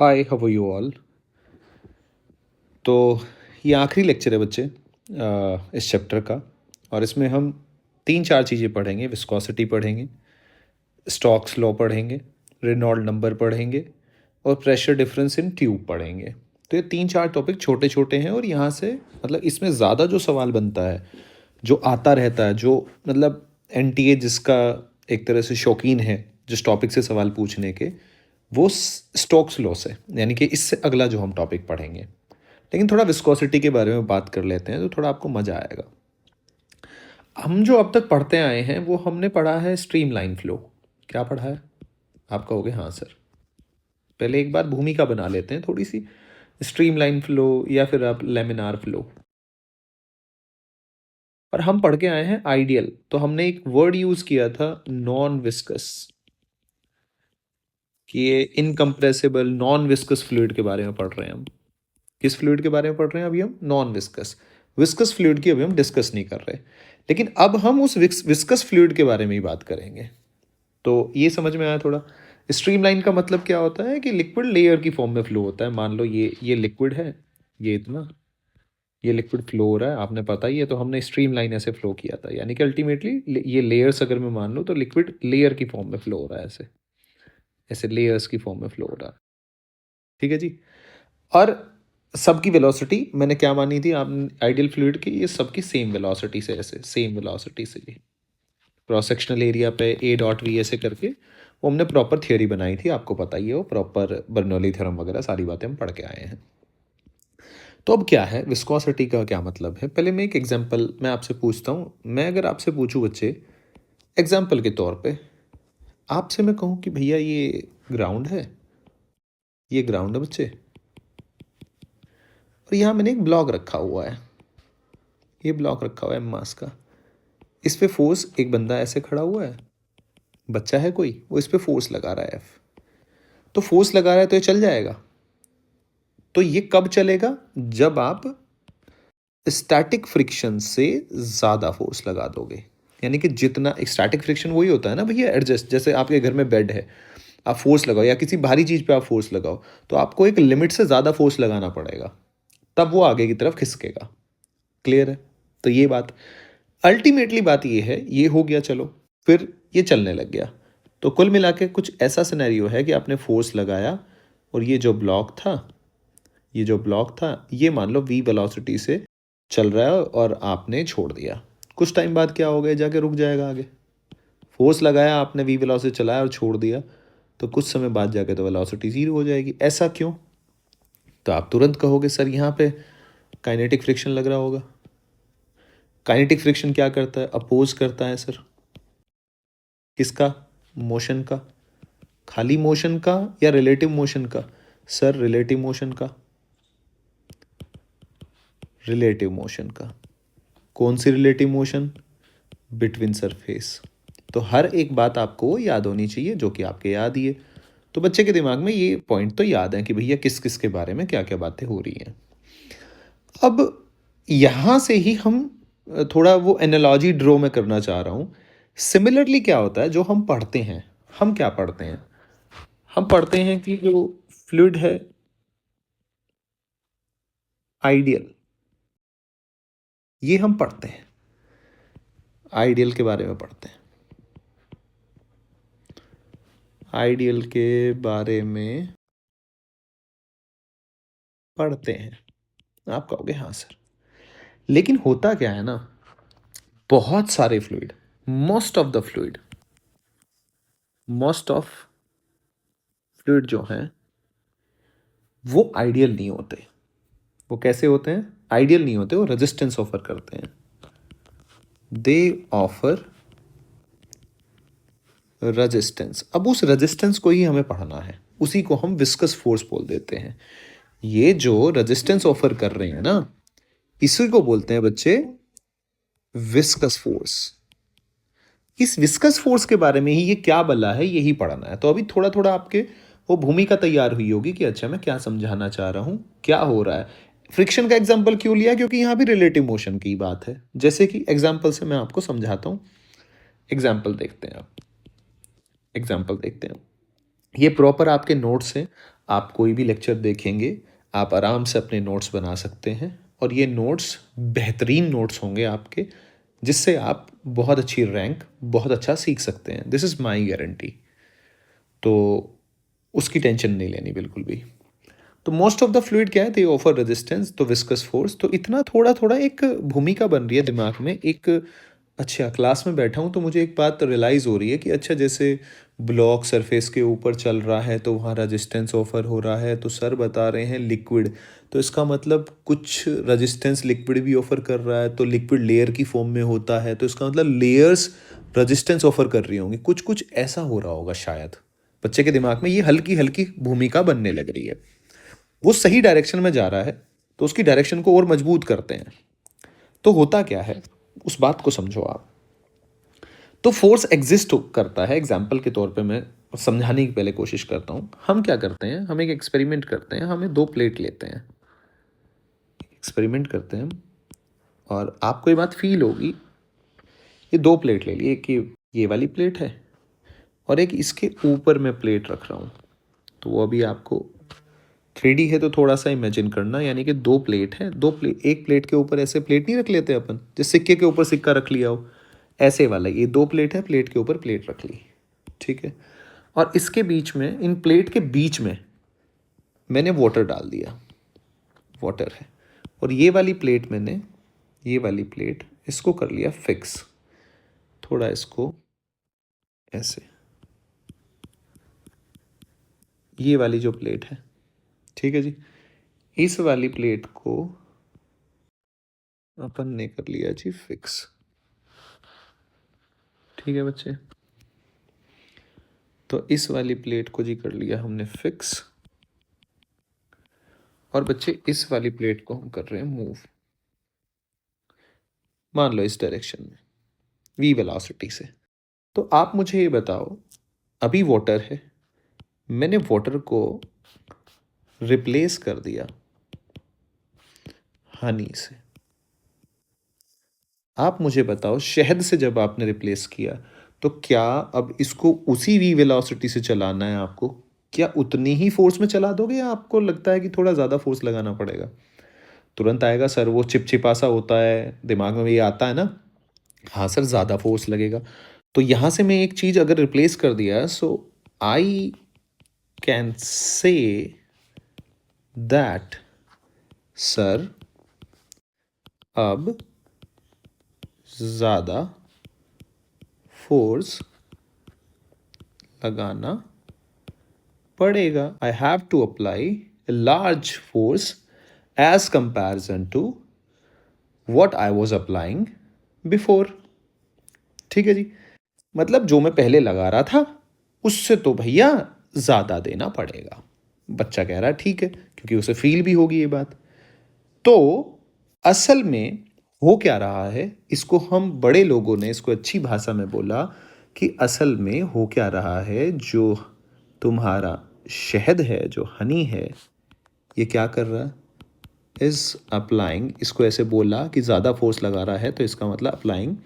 Hi, how are you all. तो ये आखिरी लेक्चर है बच्चे इस चैप्टर का। और इसमें हम तीन चार चीज़ें पढ़ेंगे। विस्कोसिटी पढ़ेंगे, स्टोक्स लॉ पढ़ेंगे, रेनॉल्ड नंबर पढ़ेंगे और प्रेशर डिफरेंस इन ट्यूब पढ़ेंगे। तो ये तीन चार टॉपिक छोटे छोटे हैं और यहाँ से मतलब इसमें ज़्यादा जो सवाल बनता है, जो आता रहता है, जो मतलब एनटीए जिसका एक तरह से शौकीन है जिस टॉपिक से सवाल पूछने के, वो स्टोक्स लॉ से, यानी कि इससे अगला जो हम टॉपिक पढ़ेंगे। लेकिन थोड़ा विस्कोसिटी के बारे में बात कर लेते हैं तो थोड़ा आपको मज़ा आएगा। हम जो अब तक पढ़ते आए हैं वो हमने पढ़ा है स्ट्रीमलाइन फ्लो। क्या पढ़ा है? आप कहोगे हाँ सर। पहले एक बार भूमिका बना लेते हैं थोड़ी सी। स्ट्रीमलाइन फ्लो या फिर आप लेमिनार फ्लो। और हम पढ़ के आए हैं आइडियल। तो हमने एक वर्ड यूज़ किया था नॉन विस्कस, कि ये इनकम्प्रेसिबल नॉन विस्कस फ्लूइड के बारे में पढ़ रहे हैं हम। किस फ्लूइड के बारे में पढ़ रहे हैं अभी हम? Non viscous. विस्कस फ्लूइड की अभी हम डिस्कस नहीं कर रहे, लेकिन अब हम उस विस्कस फ्लूइड के बारे में ही बात करेंगे। तो ये समझ में आया थोड़ा। स्ट्रीमलाइन का मतलब क्या होता है कि लिक्विड लेयर की फॉर्म में फ्लो होता है। मान लो ये लिक्विड है, ये इतना, ये लिक्विड फ्लो हो रहा है, आपने पता ही है। तो हमने स्ट्रीमलाइन ऐसे फ्लो किया था, यानी कि अल्टीमेटली ये लेयर्स अगर मैं मान लूँ तो लिक्विड लेयर की फॉर्म में फ्लो हो रहा है, ऐसे ऐसे लेयर्स की फॉर्म में फ्लो हो रहा है। ठीक है जी। और सबकी वेलोसिटी मैंने क्या मानी थी आप आइडियल फ्लूइड की? ये सबकी सेम वेलोसिटी से, ऐसे सेम वेलोसिटी से ये क्रॉस सेक्शनल एरिया पे ए डॉट वी ऐसे करके वो हमने प्रॉपर थियोरी बनाई थी। आपको पता ही है वो प्रॉपर बर्नौली थ्योरम वगैरह सारी बातें हम पढ़ के आए हैं। तो अब क्या है विस्कोसिटी का क्या मतलब है? पहले मैं एक एग्जांपल मैं आपसे पूछता हूँ। मैं अगर आपसे पूछूँ बच्चे, एग्जांपल के तौर पे आपसे मैं कहूँ कि भैया ये ग्राउंड है, ये ग्राउंड है बच्चे, और यहाँ मैंने एक ब्लॉक रखा हुआ है, ये ब्लॉक रखा हुआ है मास का। इस पे फोर्स, एक बंदा ऐसे खड़ा हुआ है, बच्चा है कोई, वो इस पे फोर्स लगा रहा है एफ। तो फोर्स लगा रहा है तो ये चल जाएगा। तो ये कब चलेगा? जब आप स्टैटिक फ्रिक्शन से ज़्यादा फोर्स लगा दोगे। यानी कि जितना स्टैटिक फ्रिक्शन वही होता है ना भैया, एडजस्ट। जैसे आपके घर में बेड है, आप फोर्स लगाओ या किसी भारी चीज़ पे आप फोर्स लगाओ, तो आपको एक लिमिट से ज़्यादा फोर्स लगाना पड़ेगा, तब वो आगे की तरफ खिसकेगा। क्लियर है? तो ये बात अल्टीमेटली बात ये है, ये हो गया चलो, फिर ये चलने लग गया। तो कुल मिला के कुछ ऐसा सिनेरियो है कि आपने फोर्स लगाया और ये जो ब्लॉक था, ये जो ब्लॉक था ये मान लो v वेलोसिटी से चल रहा है और आपने छोड़ दिया। कुछ टाइम बाद क्या हो गया, जाके रुक जाएगा आगे। फोर्स लगाया आपने, v वेलोसिटी चलाया और छोड़ दिया, तो कुछ समय बाद जाके तो वेलोसिटी जीरो हो जाएगी। ऐसा क्यों? तो आप तुरंत कहोगे सर यहाँ पे काइनेटिक फ्रिक्शन लग रहा होगा। काइनेटिक फ्रिक्शन क्या करता है? अपोज करता है सर। किसका? मोशन का। खाली मोशन का या रिलेटिव मोशन का? सर रिलेटिव मोशन का। रिलेटिव मोशन का। कौन सी रिलेटिव मोशन? Between surface. तो हर एक बात आपको याद होनी चाहिए, जो कि आपके याद ही है। तो बच्चे के दिमाग में ये पॉइंट तो याद है कि भैया किस किस के बारे में क्या क्या बातें हो रही हैं। अब यहाँ से ही हम थोड़ा वो एनालॉजी ड्रॉ में करना चाह रहा हूँ। सिमिलरली क्या होता है जो हम पढ़ते हैं, हम क्या पढ़ते हैं? हम पढ़ते हैं कि जो फ्लूइड है आइडियल, ये हम पढ़ते हैं, आइडियल के बारे में पढ़ते हैं। आइडियल के बारे में पढ़ते हैं। आप कहोगे हाँ सर। लेकिन होता क्या है ना, बहुत सारे fluid, most of the fluid, most of fluid जो हैं वो आइडियल नहीं होते। वो कैसे होते हैं? आइडियल नहीं होते, वो रेजिस्टेंस ऑफर करते हैं। दे ऑफर रेजिस्टेंस। अब उस रेजिस्टेंस को ही हमें पढ़ना है, उसी को हम विस्कस फोर्स बोल देते हैं। ये जो रेजिस्टेंस ऑफर कर रहे हैं ना, इसी को बोलते हैं बच्चे विस्कस फोर्स। इस विस्कस फोर्स के बारे में ही ये क्या बला है यही पढ़ना है। तो अभी थोड़ा थोड़ा आपके वो भूमिका तैयार हुई होगी कि अच्छा मैं क्या समझाना चाह रहा हूँ, क्या हो रहा है। फ्रिक्शन का एग्जाम्पल क्यों लिया? क्योंकि यहाँ भी रिलेटिव मोशन की बात है। जैसे कि एग्जाम्पल से मैं आपको समझाता हूँ। एग्जाम्पल देखते हैं आप, एग्जाम्पल देखते हैं। ये प्रॉपर आपके नोट्स हैं, आप कोई भी लेक्चर देखेंगे, आप आराम से अपने नोट्स बना सकते हैं और ये नोट्स बेहतरीन नोट्स होंगे आपके, जिससे आप बहुत अच्छी रैंक, बहुत अच्छा सीख सकते हैं। This is my guarantee. तो उसकी टेंशन नहीं लेनी बिल्कुल भी। तो मोस्ट ऑफ द फ्लूइड क्या है, दे ऑफर रेजिस्टेंस, तो विस्कस फोर्स, तो इतना थोड़ा थोड़ा एक भूमिका बन रही है दिमाग में एक। अच्छा, क्लास में बैठा हूँ तो मुझे एक बात रियलाइज़ हो रही है कि अच्छा, जैसे ब्लॉक सरफेस के ऊपर चल रहा है तो वहाँ रेजिस्टेंस ऑफर हो रहा है, तो सर बता रहे हैं लिक्विड, तो इसका मतलब कुछ रेजिस्टेंस लिक्विड भी ऑफर कर रहा है, तो लिक्विड लेयर की फॉर्म में होता है, तो इसका मतलब लेयर्स रेजिस्टेंस ऑफर कर रही होंगी, कुछ कुछ ऐसा हो रहा होगा शायद। बच्चे के दिमाग में ये हल्की हल्की भूमिका बनने लग रही है। वो सही डायरेक्शन में जा रहा है तो उसकी डायरेक्शन को और मजबूत करते हैं। तो होता क्या है, उस बात को समझो आप। तो फोर्स एग्जिस्ट करता है, एग्जाम्पल के तौर पे मैं समझाने की पहले कोशिश करता हूँ। हम क्या करते हैं, हम एक एक्सपेरिमेंट करते हैं, हमें 2 प्लेट लेते हैं, एक्सपेरिमेंट करते हैं, और आपको ये बात फील होगी। ये 2 प्लेट ले ली, एक ये वाली प्लेट है और एक इसके ऊपर मैं प्लेट रख रहा हूँ। तो वो अभी आपको 3D है तो थोड़ा सा इमेजिन करना, यानी कि 2 प्लेट है, 2 प्लेट, एक प्लेट के ऊपर ऐसे प्लेट नहीं रख लेते अपन, जैसे सिक्के के ऊपर सिक्का रख लिया हो, ऐसे वाला ये 2 प्लेट है, प्लेट के ऊपर प्लेट रख ली, ठीक है। और इसके बीच में, इन प्लेट के बीच में मैंने वाटर डाल दिया, वाटर है, और ये वाली प्लेट मैंने, ये वाली प्लेट इसको कर लिया फिक्स, थोड़ा इसको ऐसे, ये वाली जो प्लेट है, ठीक है जी, इस वाली प्लेट को अपन ने कर लिया जी फिक्स, ठीक है बच्चे। तो इस वाली प्लेट को जी कर लिया हमने फिक्स, और बच्चे इस वाली प्लेट को हम कर रहे हैं मूव, मान लो इस डायरेक्शन में v वेलोसिटी से। तो आप मुझे ये बताओ, अभी वाटर है, मैंने वाटर को रिप्लेस कर दिया हनी से। आप मुझे बताओ, शहद से जब आपने रिप्लेस किया तो क्या अब इसको उसी v वेलोसिटी से चलाना है आपको? क्या उतनी ही फोर्स में चला दोगे, या आपको लगता है कि थोड़ा ज़्यादा फोर्स लगाना पड़ेगा? तुरंत आएगा सर, वो चिपचिपा सा होता है, दिमाग में ये आता है ना, हाँ सर ज़्यादा फोर्स लगेगा। तो यहाँ से मैं एक चीज़ अगर रिप्लेस कर दिया, so I can say that sir अब ज़्यादा फोर्स लगाना पड़ेगा। I have to apply a large force as comparison to what I was applying before, ठीक है जी। मतलब जो मैं पहले लगा रहा था उससे तो भैया ज़्यादा देना पड़ेगा। बच्चा कह रहा है ठीक है, क्योंकि उसे फील भी होगी ये बात। तो असल में हो क्या रहा है, इसको हम बड़े लोगों ने इसको अच्छी भाषा में बोला कि असल में हो क्या रहा है, जो तुम्हारा शहद है, जो हनी है, ये क्या कर रहा है, इज अप्लाइंग, इसको ऐसे बोला कि ज़्यादा फोर्स लगा रहा है, तो इसका मतलब अप्लाइंग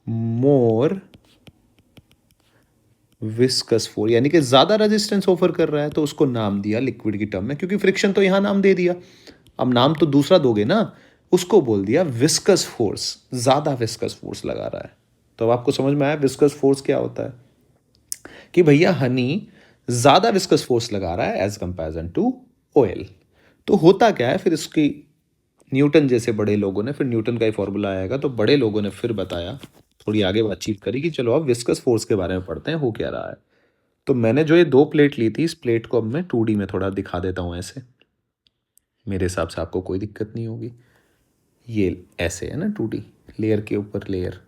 मोर विस्कस फोर्स, यानी कि ज़्यादा रेजिस्टेंस ऑफर कर रहा है, तो उसको नाम दिया लिक्विड की टर्म में, क्योंकि फ्रिक्शन तो यहाँ नाम दे दिया, अब नाम तो दूसरा दोगे ना, उसको बोल दिया विस्कस फोर्स, ज़्यादा विस्कस फोर्स लगा रहा है। तो अब आपको समझ में आया विस्कस फोर्स क्या होता है, कि भैया हनी ज़्यादा विस्कस फोर्स लगा रहा है एज कंपेरिजन टू ऑयल। तो होता क्या है फिर, इसकी न्यूटन जैसे बड़े लोगों ने, फिर न्यूटन का ही फॉर्मूला आएगा, तो बड़े लोगों ने फिर बताया, थोड़ी आगे बातचीत करी कि चलो अब विस्कस फोर्स के बारे में पढ़ते हैं, हो क्या रहा है। तो मैंने जो ये 2 प्लेट ली थी, इस प्लेट को अब मैं 2D में थोड़ा दिखा देता हूँ ऐसे, मेरे हिसाब से आपको कोई दिक्कत नहीं होगी। ये ऐसे है ना 2D, लेयर के ऊपर लेयर,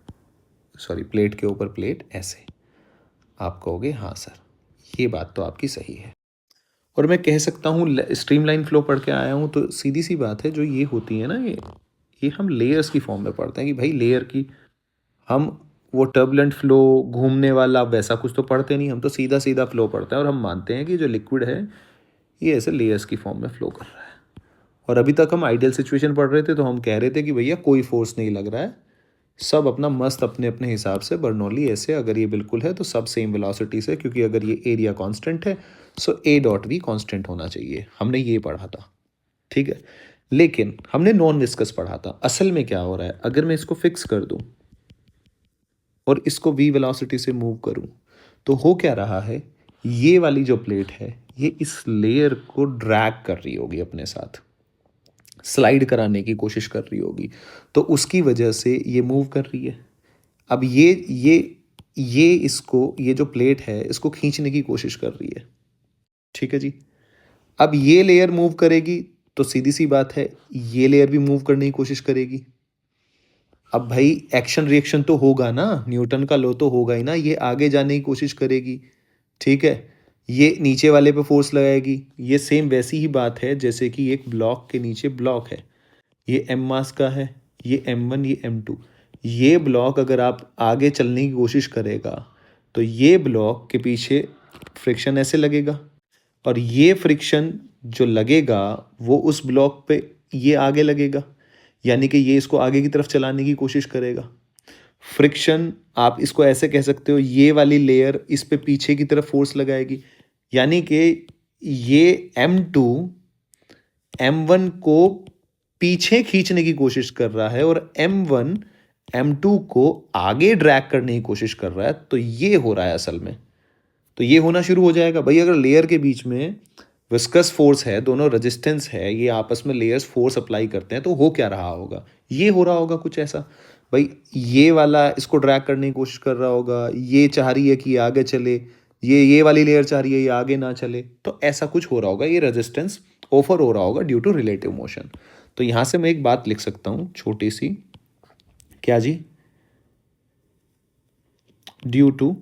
सॉरी प्लेट के ऊपर प्लेट, ऐसे आप कहोगे हाँ सर, ये बात तो आपकी सही है। और मैं कह सकता हूँ स्ट्रीमलाइन फ्लो पढ़ के आया हूँ, तो सीधी सी बात है, जो ये होती है ना, ये हम लेयर्स की फॉर्म में पढ़ते हैं कि भाई लेयर की, हम वो टर्बुलेंट फ्लो, घूमने वाला वैसा कुछ तो पढ़ते नहीं, हम तो सीधा सीधा फ्लो पढ़ते हैं, और हम मानते हैं कि जो लिक्विड है ये ऐसे लेयर्स की फॉर्म में फ्लो कर रहा है। और अभी तक हम आइडियल सिचुएशन पढ़ रहे थे, तो हम कह रहे थे कि भैया कोई फोर्स नहीं लग रहा है, सब अपना मस्त अपने अपने हिसाब से बर्नौली ऐसे, अगर ये बिल्कुल है तो सब सेम वेलोसिटी से, क्योंकि अगर ये एरिया कांस्टेंट है सो ए डॉट भी कांस्टेंट होना चाहिए, हमने ये पढ़ा था, ठीक है। लेकिन हमने नॉन विस्कस पढ़ा था। असल में क्या हो रहा है, अगर मैं इसको फिक्स कर दूं और इसको v वेलोसिटी से मूव करूं तो हो क्या रहा है, ये वाली जो प्लेट है ये इस लेयर को ड्रैग कर रही होगी अपने साथ, स्लाइड कराने की कोशिश कर रही होगी, तो उसकी वजह से ये मूव कर रही है। अब ये इसको, ये जो प्लेट है इसको खींचने की कोशिश कर रही है, ठीक है जी। अब ये लेयर मूव करेगी तो सीधी सी बात है ये लेयर भी मूव करने की कोशिश करेगी। अब भाई एक्शन रिएक्शन तो होगा ना, न्यूटन का लॉ तो होगा ही ना, ये आगे जाने की कोशिश करेगी, ठीक है। ये नीचे वाले पे फोर्स लगाएगी, ये सेम वैसी ही बात है जैसे कि एक ब्लॉक के नीचे ब्लॉक है, ये एम मास का है, ये M1 ये M2। ये ब्लॉक अगर आप आगे चलने की कोशिश करेगा तो ये ब्लॉक के पीछे फ्रिक्शन ऐसे लगेगा, और ये फ्रिक्शन जो लगेगा वो उस ब्लॉक पे ये आगे लगेगा, यानी कि ये इसको आगे की तरफ चलाने की कोशिश करेगा। फ्रिक्शन आप इसको ऐसे कह सकते हो, ये वाली लेयर इस पे पीछे की तरफ फोर्स लगाएगी, यानी कि ये M2 M1 को पीछे खींचने की कोशिश कर रहा है और M1 M2 को आगे ड्रैग करने की कोशिश कर रहा है। तो ये हो रहा है असल में, तो ये होना शुरू हो जाएगा भाई। अगर लेयर के बीच में विस्कस फोर्स है, दोनों रेजिस्टेंस है, ये आपस में लेयर्स फोर्स अप्लाई करते हैं, तो हो क्या रहा होगा, ये हो रहा होगा कुछ ऐसा भाई, ये वाला इसको ड्रैग करने की कोशिश कर रहा होगा, ये चाह रही है कि ये आगे चले, ये वाली लेयर चाह रही है ये आगे ना चले, तो ऐसा कुछ हो रहा होगा, ये रेजिस्टेंस ऑफर हो रहा होगा ड्यू टू रिलेटिव मोशन। तो यहां से मैं एक बात लिख सकता हूं छोटी सी, क्या जी, ड्यू टू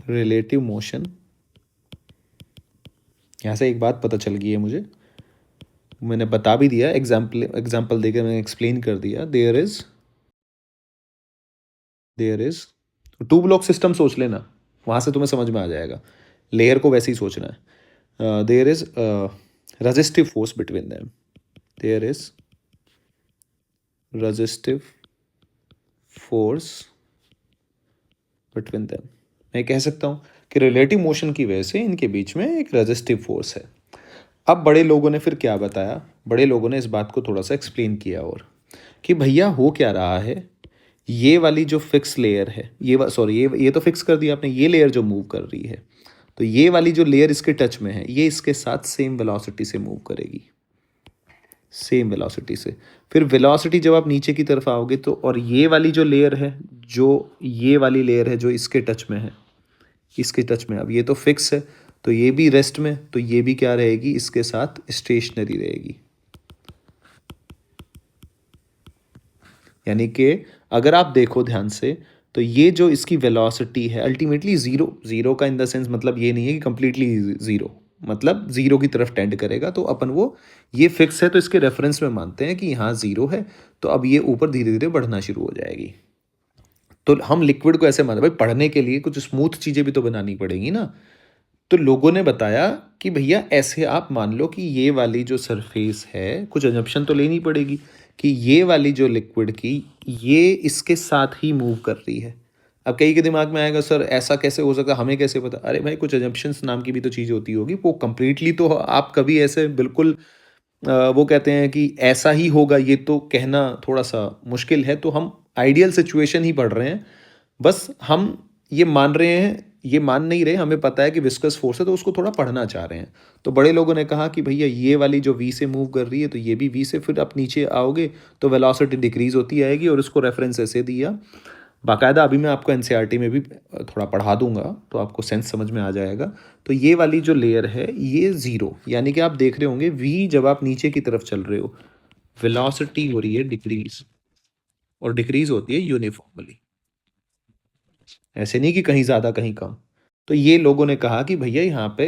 रिलेटिव मोशन। यहाँ से एक बात पता चल गई है मुझे, मैंने बता भी दिया, एग्जाम्पल देकर मैंने एक्सप्लेन कर दिया। There is two block system सोच लेना, वहाँ से तुम्हें समझ में आ जाएगा, लेयर को वैसे ही सोचना है। There is resistive force between them, there is resistive force between them. मैं कह सकता हूँ कि रिलेटिव मोशन की वजह से इनके बीच में एक रेजिस्टिव फोर्स है। अब बड़े लोगों ने फिर क्या बताया, बड़े लोगों ने इस बात को थोड़ा सा एक्सप्लेन किया और कि भैया हो क्या रहा है, ये वाली जो फिक्स लेयर है, ये तो फिक्स कर दिया आपने, ये लेयर जो मूव कर रही है, तो ये वाली जो लेयर इसके टच में है ये इसके साथ सेम वेलोसिटी से मूव करेगी, सेम वेलोसिटी से। फिर वेलोसिटी जब आप नीचे की तरफ आओगे तो, और ये वाली जो लेयर है, जो ये वाली लेयर है जो इसके टच में है, इसके टच में, अब ये तो फिक्स है तो ये भी रेस्ट में, तो ये भी क्या रहेगी, इसके साथ स्टेशनरी रहेगी। यानी कि अगर आप देखो ध्यान से तो ये जो इसकी वेलोसिटी है अल्टीमेटली जीरो, जीरो का इन द सेंस मतलब ये नहीं है कि कंप्लीटली जीरो, मतलब जीरो की तरफ टेंड करेगा, तो अपन वो, ये फिक्स है तो इसके रेफरेंस में मानते हैं कि यहाँ जीरो है, तो अब ये ऊपर धीरे धीरे बढ़ना शुरू हो जाएगी। तो हम लिक्विड को ऐसे मानते भाई, पढ़ने के लिए कुछ स्मूथ चीज़ें भी तो बनानी पड़ेगी ना। तो लोगों ने बताया कि भैया ऐसे आप मान लो कि ये वाली जो सरफेस है, कुछ अजम्पशन तो लेनी पड़ेगी कि ये वाली जो लिक्विड की, ये इसके साथ ही मूव कर रही है। अब कई के दिमाग में आएगा सर ऐसा कैसे हो सकता है, हमें कैसे पता, अरे भाई कुछ अजम्पशंस नाम की भी तो चीज़ होती होगी, वो कंप्लीटली तो आप कभी ऐसे बिल्कुल वो कहते हैं कि ऐसा ही होगा, ये तो कहना थोड़ा सा मुश्किल है, तो हम आइडियल सिचुएशन ही पढ़ रहे हैं, बस हम ये मान रहे हैं, ये मान नहीं रहे, हमें पता है कि विस्कस फोर्स है तो उसको थोड़ा पढ़ना चाह रहे हैं। तो बड़े लोगों ने कहा कि भैया ये वाली जो v से मूव कर रही है तो ये भी v से, फिर आप नीचे आओगे तो वेलोसिटी डिक्रीज होती आएगी, और उसको रेफरेंस ऐसे दिया बाकायदा। अभी मैं आपको एनसीईआरटी में भी थोड़ा पढ़ा दूंगा तो आपको सेंस समझ में आ जाएगा। तो ये वाली जो लेयर है ये ज़ीरो, यानी कि आप देख रहे होंगे v, जब आप नीचे की तरफ चल रहे हो वेलोसिटी हो रही है डिक्रीज, और डिक्रीज होती है यूनिफॉर्मली, ऐसे नहीं कि कहीं ज़्यादा कहीं कम। तो ये लोगों ने कहा कि भैया यहाँ पे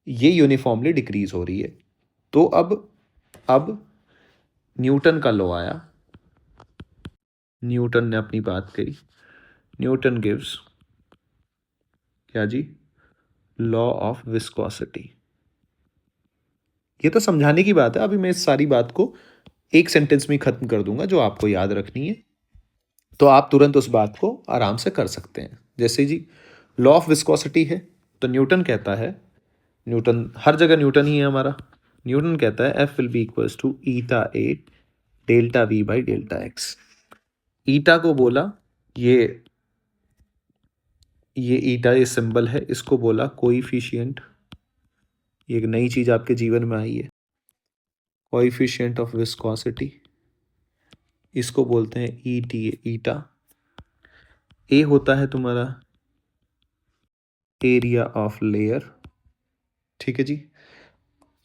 ये यूनिफॉर्मली डिक्रीज हो रही है। तो अब न्यूटन का लॉ आया, न्यूटन ने अपनी बात कही, न्यूटन गिव्स क्या जी, लॉ ऑफ विस्कोसिटी। ये तो समझाने की बात है, अभी मैं इस सारी बात को एक सेंटेंस में ख़त्म कर दूंगा जो आपको याद रखनी है, तो आप तुरंत उस बात को आराम से कर सकते हैं। जैसे जी लॉ ऑफ विस्कोसिटी है, तो न्यूटन कहता है, न्यूटन हर जगह न्यूटन ही है हमारा, न्यूटन कहता है F will be equals to eta A delta V by delta X. Eta को बोला ये ईटा ये सिंबल है, इसको बोला कोइफिशिएंट, ये एक नई चीज आपके जीवन में आई है, कोइफिशिएंट ऑफ विस्कोसिटी, इसको बोलते हैं ई टी ईटा। ए होता है तुम्हारा एरिया ऑफ लेयर, ठीक है जी।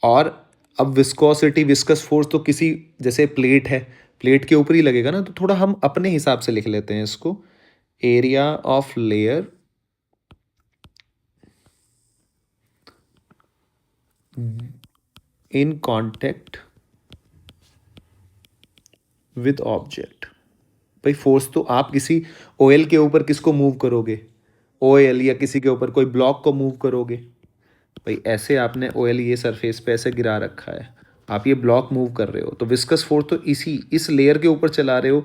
और अब विस्कोसिटी, विस्कस फोर्स तो किसी, जैसे प्लेट है, प्लेट के ऊपर ही लगेगा ना, तो थोड़ा हम अपने हिसाब से लिख लेते हैं इसको, area of layer in contact with object. भाई फोर्स तो आप किसी ऑयल के ऊपर किसको मूव करोगे, ऑयल, या किसी के ऊपर कोई ब्लॉक को मूव करोगे। भाई ऐसे आपने ऑयल ये सरफेस पे ऐसे गिरा रखा है, आप ये ब्लॉक मूव कर रहे हो, तो विस्कस फोर्स तो इस लेयर के ऊपर चला रहे हो,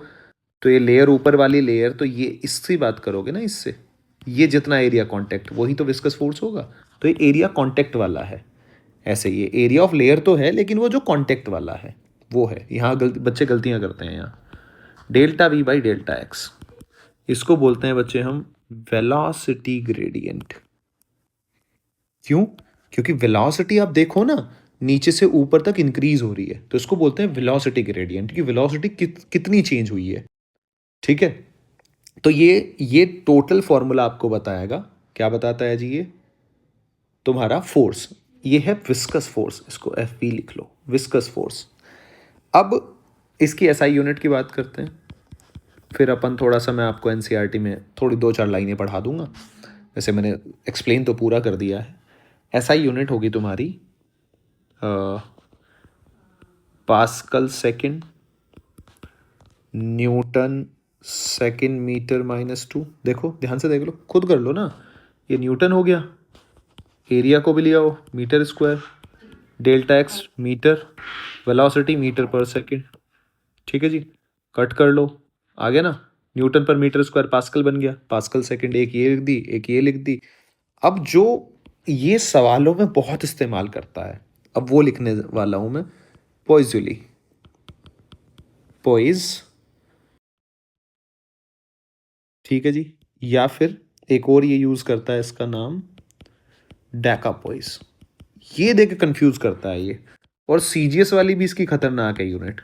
तो ये लेयर ऊपर वाली लेयर, तो ये इससे बात करोगे ना, इससे ये जितना एरिया कांटेक्ट वही तो विस्कस फोर्स होगा, तो ये एरिया कांटेक्ट वाला है। ऐसे ये एरिया ऑफ लेयर तो है, लेकिन वो जो कांटेक्ट वाला है वो है। यहाँ बच्चे गलतियाँ करते हैं यहाँ। Delta V by delta x, इसको बोलते हैं बच्चे हम वेलोसिटी ग्रेडियंट। क्यों? क्योंकि वेलोसिटी आप देखो ना, नीचे से ऊपर तक इंक्रीज हो रही है, तो इसको बोलते हैं वेलोसिटी ग्रेडियंट, कि वेलोसिटी कितनी चेंज हुई है, ठीक है। तो ये टोटल फॉर्मूला आपको बताएगा, क्या बताता है जी, ये तुम्हारा फोर्स, ये है विस्कस फोर्स, इसको एफ पी लिख लो, विस्कस फोर्स। अब इसकी एसआई यूनिट की बात करते हैं, फिर अपन थोड़ा सा, मैं आपको एनसीईआरटी में थोड़ी 2-4 लाइनें पढ़ा दूंगा, वैसे मैंने एक्सप्लेन तो पूरा कर दिया है। एसआई यूनिट होगी तुम्हारी pascal second, newton second metre -2। देखो ध्यान से देख लो, खुद कर लो ना, ये न्यूटन हो गया, एरिया को भी लिया हो metre square, delta x metre, velocity metre पर सेकंड, ठीक है जी। कट कर लो, आ गया ना, न्यूटन पर मीटर स्क्वायर पास्कल बन गया, पास्कल सेकंड, एक ये लिख दी, एक ये लिख दी। अब जो ये सवालों में बहुत इस्तेमाल करता है, अब वो लिखने वाला हूं मैं, पोइजुली, पोइज, ठीक है जी। या फिर एक और ये यूज करता है, इसका नाम डेकापोइज, ये देख कंफ्यूज करता है ये। और सीजीएस वाली भी इसकी खतरनाक है यूनिट,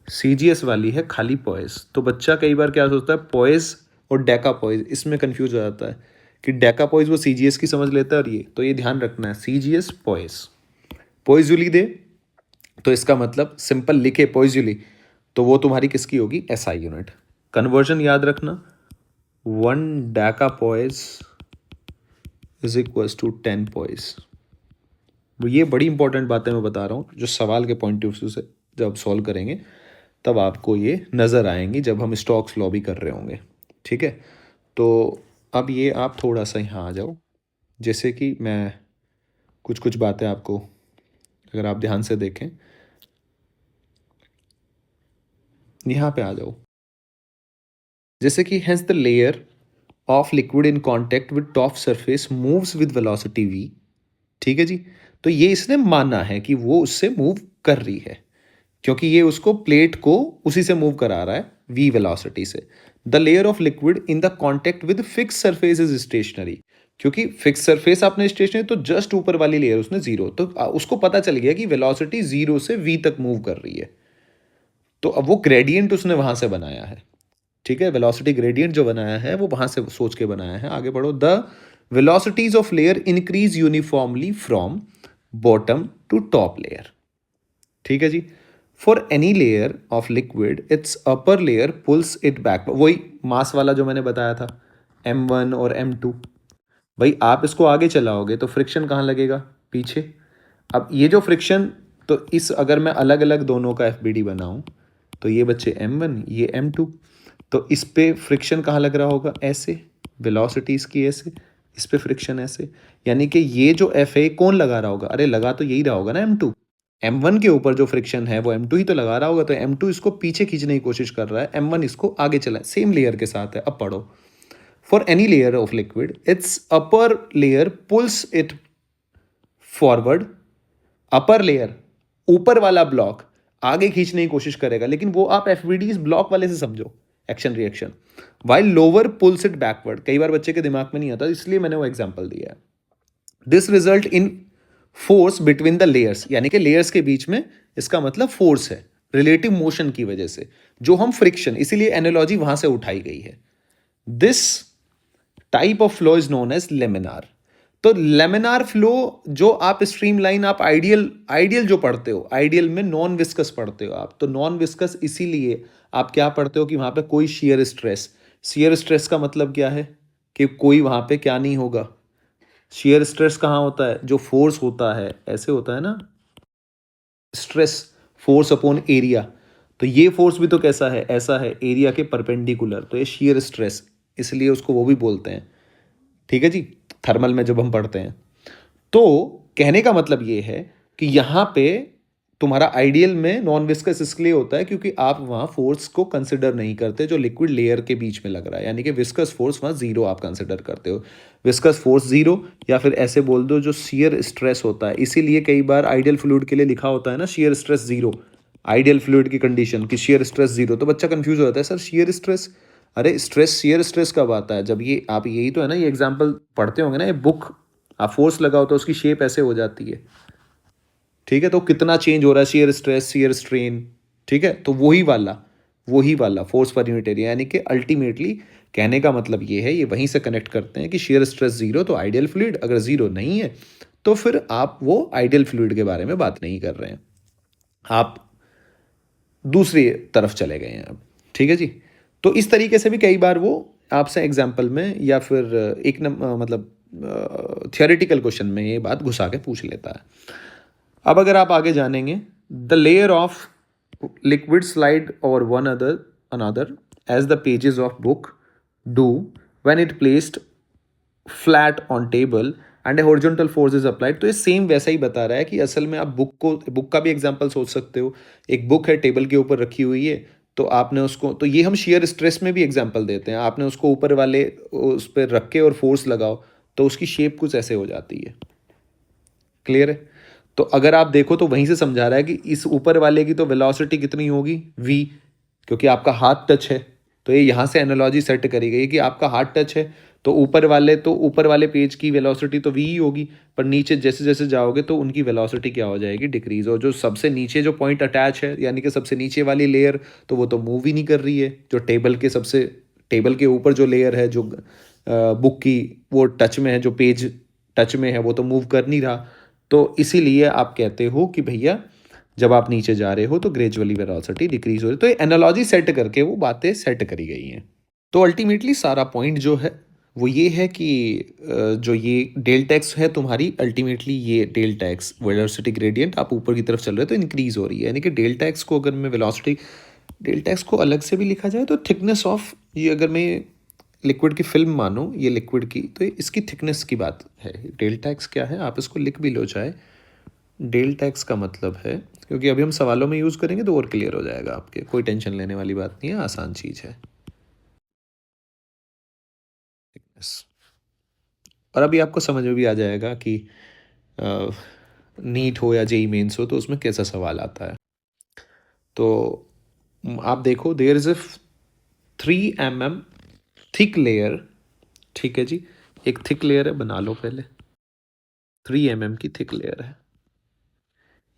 सीजीएस वाली है खाली पोइज, तो बच्चा कई बार क्या सोचता है, पोइज और डेकापोइज, इसमें कंफ्यूज हो जाता है कि डेकापोइज वो सीजीएस की समझ लेता है, और ये तो ये ध्यान रखना है, सीजीएस पोइज, पोइजुली दे तो इसका मतलब सिंपल लिखे पोइजुली, तो वो तुम्हारी किसकी होगी, एसआई यूनिट। कन्वर्जन याद रखना, 1 डेकापोइज इज इक्वल्स टू 10 पोइज। ये बड़ी इंपॉर्टेंट बातें मैं बता रहा हूँ, जो सवाल के पॉइंट ऑफ व्यू से जब सॉल्व करेंगे तब आपको ये नज़र आएंगी, जब हम स्टोक्स लॉ भी कर रहे होंगे, ठीक है। तो अब ये आप थोड़ा सा यहाँ आ जाओ, जैसे कि मैं कुछ कुछ बातें आपको, अगर आप ध्यान से देखें, यहाँ पे आ जाओ, जैसे कि has the layer of liquid in contact with top surface moves with velocity v, ठीक है जी। तो ये इसने माना है कि वो उससे मूव कर रही है, क्योंकि ये उसको प्लेट को उसी से मूव करा रहा है v वेलोसिटी से। The layer of liquid in the contact with fix surface is stationary, क्योंकि फिक्स सरफेस आपने स्टेशनरी, तो जस्ट ऊपर वाली लेयर उसने जीरो, तो उसको पता चल गया कि वेलोसिटी 0 से v तक मूव कर रही है, तो अब वो ग्रेडियंट उसने वहां से बनाया है, ठीक है। वेलोसिटी ग्रेडियंट जो बनाया है वो वहां से सोच के बनाया है। आगे बढ़ो, the velocities of layer increase uniformly from bottom to top layer, ठीक है जी। For any layer of liquid it's upper layer pulls it back, वही मास वाला जो मैंने बताया था, M1 और M2। भाई आप इसको आगे चलाओगे तो फ्रिक्शन कहाँ लगेगा, पीछे। अब ये जो फ्रिक्शन, तो इस अगर मैं अलग अलग दोनों का FBD बनाऊं, तो ये बच्चे M1, ये M2, तो इस पे फ्रिक्शन कहाँ लग रहा होगा, ऐसे, वेलोसिटी इसकी ऐसे, इस पे फ्रिक्शन ऐसे, यानी कि ये जो FA कौन लगा रहा होगा, अरे लगा तो यही रहा होगा ना M2, M1 के ऊपर जो फ्रिक्शन है वो M2 ही तो लगा रहा होगा, तो M2 इसको पीछे खींचने की कोशिश कर रहा है, M1 इसको आगे चला, सेम लेयर के साथ है। अब पढ़ो, for any layer of liquid it's upper layer pulls it forward. Upper layer, ऊपर वाला ब्लॉक आगे खींचने की कोशिश करेगा, लेकिन वो आप एफवीडीज ब्लॉक वाले से समझो, action reaction. While lower pulls it backward, कई बार बच्चे के दिमाग में नहीं आता, इसलिए मैंने वो एग्जांपल दिया है। This result in force between the layers, यानी कि लेयर्स के बीच में इसका मतलब फोर्स है रिलेटिव मोशन की वजह से, जो हम फ्रिक्शन, इसीलिए एनालॉजी वहां से उठाई गई है। This type of flow is known as laminar. तो लेमिनार फ्लो, जो आप स्ट्रीमलाइन, आप आइडियल जो पढ़ते हो, आइडियल में नॉन विस्कस पढ़ते हो आप, तो नॉन विस्कस इसीलिए आप क्या पढ़ते हो कि वहां पे कोई शियर स्ट्रेस। शियर स्ट्रेस का मतलब क्या है कि कोई वहां पे क्या नहीं होगा। शियर स्ट्रेस कहाँ होता है, जो फोर्स होता है ऐसे होता है ना, स्ट्रेस फोर्स अपॉन एरिया, तो ये फोर्स भी तो कैसा है, ऐसा है, एरिया के परपेंडिकुलर, तो ये शियर स्ट्रेस, इसलिए उसको वो भी बोलते हैं। ठीक है जी, थर्मल में जब हम पढ़ते हैं। तो कहने का मतलब ये है कि यहां पे तुम्हारा आइडियल में नॉन विस्कस इसलिए होता है क्योंकि आप वहां फोर्स को कंसिडर नहीं करते जो लिक्विड लेयर के बीच में लग रहा है, यानी कि विस्कस फोर्स वहां जीरो आप कंसिडर करते हो। विस्कस फोर्स जीरो, या फिर ऐसे बोल दो जो शियर स्ट्रेस होता है, इसीलिए कई बार आइडियल फ्लूइड के लिए लिखा होता है ना shear stress zero, ideal fluid की कंडीशन की शियर स्ट्रेस जीरो, तो बच्चा कंफ्यूज हो जाता है, सर शियर स्ट्रेस, अरे स्ट्रेस शियर स्ट्रेस कब आता है, जब ये आप, यही तो है ना, ये एग्जाम्पल पढ़ते होंगे ना, ये बुक, आप फोर्स लगाओ तो उसकी शेप ऐसे हो जाती है। ठीक है, तो कितना चेंज हो रहा है, शियर स्ट्रेस, शियर स्ट्रेन। ठीक है, तो वही वाला फोर्स पर यूनिट एरिया, यानी कि अल्टीमेटली कहने का मतलब ये है, ये वहीं से कनेक्ट करते हैं कि शियर स्ट्रेस जीरो तो आइडियल फ्लूइड, अगर जीरो नहीं है तो फिर आप वो आइडियल फ्लूइड के बारे में बात नहीं कर रहे हैं, आप दूसरी तरफ चले गए हैं अब। ठीक है जी, तो इस तरीके से भी कई बार वो आपसे एग्जाम्पल में या फिर एक मतलब थियोरेटिकल क्वेश्चन में ये बात घुसा के पूछ लेता है। अब अगर आप आगे जानेंगे, the layer of liquid slide over one other another as the pages of book do when it placed flat on table and a horizontal force is applied. तो ये सेम वैसा ही बता रहा है कि असल में आप बुक का भी एग्जांपल सोच सकते हो। एक बुक है, टेबल के ऊपर रखी हुई है, तो आपने उसको, तो ये हम शियर स्ट्रेस में भी एग्जांपल देते हैं, आपने उसको ऊपर वाले उस पर रख के और फोर्स लगाओ तो उसकी शेप कुछ ऐसे हो जाती है। क्लियर है, तो अगर आप देखो तो वहीं से समझा रहा है कि इस ऊपर वाले की तो वेलोसिटी कितनी होगी v, क्योंकि आपका हाथ टच है, तो ये यहाँ से एनालॉजी सेट करी गई कि आपका हाथ टच है तो ऊपर वाले पेज की वेलोसिटी तो v ही होगी, पर नीचे जैसे जैसे जाओगे तो उनकी वेलोसिटी क्या हो जाएगी, डिक्रीज। और जो सबसे नीचे जो पॉइंट अटैच है, यानी कि सबसे नीचे वाली लेयर, तो वो तो मूव ही नहीं कर रही है। जो टेबल के ऊपर जो लेयर है, जो बुक की, वो टच में है, जो पेज टच में है, वो तो मूव कर नहीं रहा। तो इसीलिए आप कहते हो कि भैया जब आप नीचे जा रहे हो तो ग्रेजुअली वेलोसिटी डिक्रीज हो रही है। तो ये एनालॉजी सेट करके वो बातें सेट करी गई हैं। तो अल्टीमेटली सारा पॉइंट जो है वो ये है कि जो ये डेल्टा एक्स है तुम्हारी, अल्टीमेटली ये डेल्टा एक्स वेलोसिटी ग्रेडियंट, आप ऊपर की तरफ चल रहे हो तो इंक्रीज हो रही है, यानी कि डेल्टा एक्स को अगर मैं वेलोसिटी, डेल्टा एक्स को अलग से भी लिखा जाए तो थिकनेस ऑफ, ये अगर मैं लिक्विड की फिल्म मानो ये लिक्विड की, तो इसकी थिकनेस की बात है। डेल्टा एक्स क्या है, आप इसको लिख भी लो चाहे। डेल्टा एक्स का मतलब है, क्योंकि अभी हम सवालों में यूज़ करेंगे तो और क्लियर हो जाएगा आपके, कोई टेंशन लेने वाली बात नहीं है, आसान चीज़ है थिकनेस। और अभी आपको समझ में भी आ जाएगा कि नीट हो या जेई मेंस हो तो उसमें कैसा सवाल आता है। तो आप देखो, there is a 3 mm thick layer. ठीक है जी, एक थिक लेयर है, बना लो पहले। 3 mm की थिक लेयर है,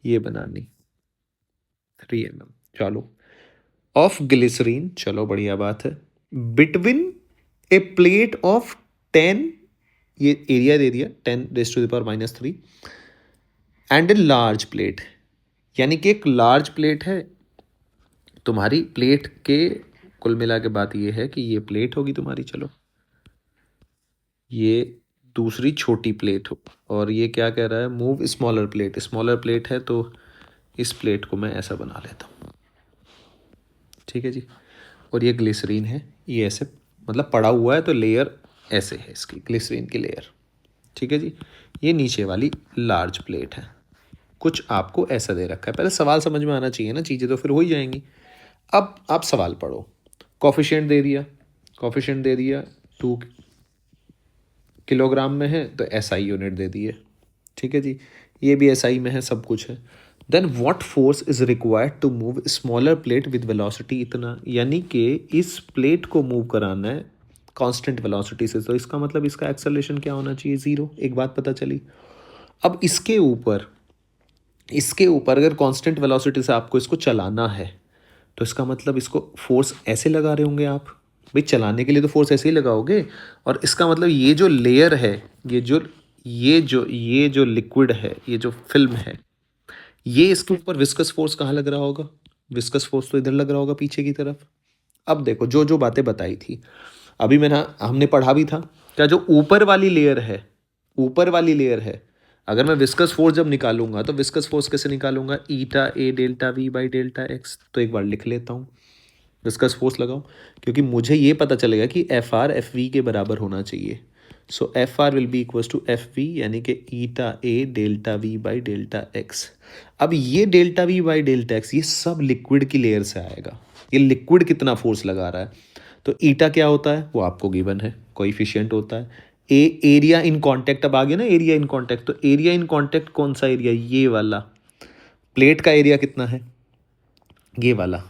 ये बनानी 3 mm। चलो, ऑफ ग्लिसरीन, चलो बढ़िया बात है। बिटवीन ए प्लेट ऑफ 10, ये एरिया दे दिया 10⁻³ एंड ए लार्ज प्लेट, यानी कि एक लार्ज प्लेट है तुम्हारी, प्लेट के कुल मिला के बात ये है कि ये प्लेट होगी तुम्हारी, चलो ये दूसरी छोटी प्लेट हो, और ये क्या कह रहा है, move smaller plate, smaller plate है तो इस प्लेट को मैं ऐसा बना लेता हूँ। ठीक है जी, और ये ग्लिसरीन है, ये ऐसे मतलब पड़ा हुआ है, तो लेयर ऐसे है इसकी, ग्लिसरीन की लेयर। ठीक है जी, ये नीचे वाली लार्ज प्लेट है। कुछ आपको ऐसा दे रखा है। पहले सवाल समझ में आना चाहिए ना, चीज़ें तो फिर हो ही जाएंगी। अब आप सवाल पढ़ो। कॉफिशिएंट दे दिया, कॉफिशिएंट दे दिया 2 किलोग्राम में है तो एसआई यूनिट दे दी है, ठीक है जी, ये भी एसआई में है, सब कुछ है। Then what force is required to move smaller plate with velocity इतना, यानी कि इस प्लेट को मूव कराना है कांस्टेंट वेलोसिटी से, तो इसका मतलब इसका एक्सेलरेशन क्या होना चाहिए, 0। एक बात पता चली। अब इसके ऊपर अगर कांस्टेंट वेलोसिटी से आपको इसको चलाना है तो इसका मतलब इसको फोर्स ऐसे लगा रहे होंगे आप, भाई चलाने के लिए तो फोर्स ऐसे ही लगाओगे। और इसका मतलब ये जो लेयर है, ये जो लिक्विड है, ये जो फिल्म है, ये इसके ऊपर विस्कस फोर्स कहाँ लग रहा होगा, विस्कस फोर्स तो इधर लग रहा होगा पीछे की तरफ। अब देखो जो जो बातें बताई थी अभी हमने पढ़ा भी था, क्या जो ऊपर वाली लेयर है, ऊपर वाली लेयर है, अगर मैं विस्कस फोर्स जब निकालूंगा तो विस्कस फोर्स कैसे निकालूंगा, eta A delta V by delta X. तो एक बार लिख लेता हूँ, विस्कस फोर्स लगाओ, क्योंकि मुझे ये पता चलेगा कि एफ आर एफ वी के बराबर होना चाहिए। So F R will be equals to F V, यानी कि eta A delta V by delta X. अब ये delta V by delta X ये सब लिक्विड की लेयर से आएगा, ये लिक्विड कितना फोर्स लगा रहा है। तो ईटा क्या होता है वो आपको गिवन है, कोएफिशिएंट होता है। एरिया इन कांटेक्ट, अब आ गया ना एरिया इन कांटेक्ट, तो एरिया इन कांटेक्ट कौन सा एरिया, ये वाला। प्लेट का एरिया कितना है, ये वाला,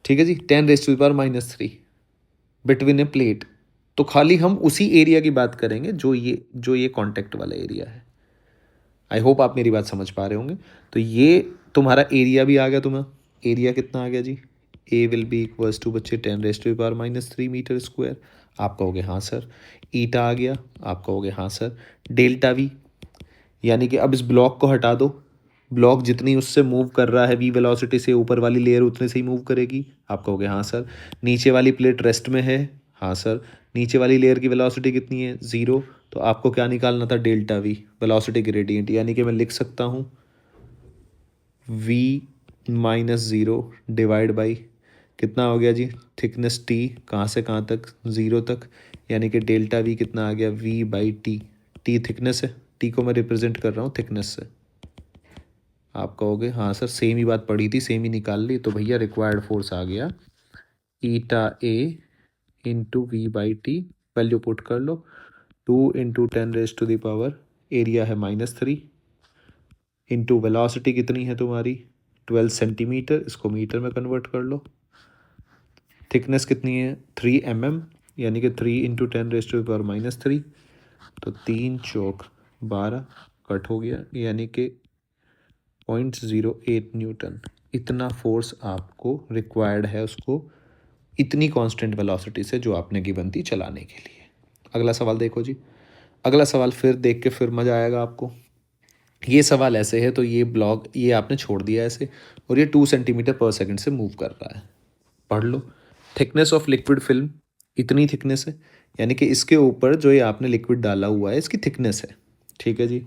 ठीक है जी, 10⁻³ बिटवीन ए प्लेट। तो खाली हम उसी एरिया की बात करेंगे जो ये कांटेक्ट वाला एरिया है। आई होप आप मेरी बात समझ पा रहे होंगे। तो ये तुम्हारा एरिया भी आ गया, तुम्हें एरिया कितना आ गया जी, ए विल बी इक्वल्स टू बच्चे 10⁻³ मीटर स्क्वायर। आप कहोगे हाँ सर। ईटा आ गया, आप कहोगे हाँ सर। डेल्टा वी, यानी कि अब इस ब्लॉक को हटा दो, ब्लॉक जितनी उससे मूव कर रहा है वी वेलोसिटी से, ऊपर वाली लेयर उतने से ही मूव करेगी। आप कहोगे हाँ सर। नीचे वाली प्लेट रेस्ट में है, हाँ सर। नीचे वाली लेयर की वेलोसिटी कितनी है, 0। तो आपको क्या निकालना था, डेल्टा वी, वेलोसिटी ग्रेडियंट, यानी कि मैं लिख सकता हूँ v माइनस 0 डिवाइड बाई कितना हो गया जी, थिकनेस t, कहाँ से कहाँ तक, 0 तक, यानी कि डेल्टा v कितना आ गया, v by T. T thickness है, टी को मैं रिप्रेजेंट कर रहा हूँ थिकनेस से। आप कहोगे हाँ सर सेम ही बात पढ़ी थी, सेम ही निकाल ली। तो भैया रिक्वायर्ड फोर्स आ गया eta A into V by T, value put कर लो, 2 इंटू 10⁻⁻, एरिया है -3, इंटू वेलोसिटी कितनी है तुम्हारी 12 सेंटीमीटर, इसको मीटर में कन्वर्ट कर लो। थिकनेस कितनी है 3 mm, यानी कि 3 इंटू 10⁻⁻3, तो 3 चौक 12 कट हो गया, यानी कि 0.08 न्यूटन। इतना फोर्स आपको रिक्वायर्ड है उसको इतनी कांस्टेंट वेलोसिटी से जो आपने गिवन थी चलाने के लिए। अगला सवाल देखो जी, अगला सवाल फिर देख के फिर मज़ा आएगा आपको। ये सवाल ऐसे है, तो ये ब्लॉक ये आपने छोड़ दिया ऐसे, और ये 2 सेंटीमीटर पर सेकंड से मूव कर रहा है। पढ़ लो, थिकनेस ऑफ लिक्विड फिल्म इतनी थिकनेस है, यानी कि इसके ऊपर जो ये आपने लिक्विड डाला हुआ है इसकी थिकनेस है, ठीक है जी।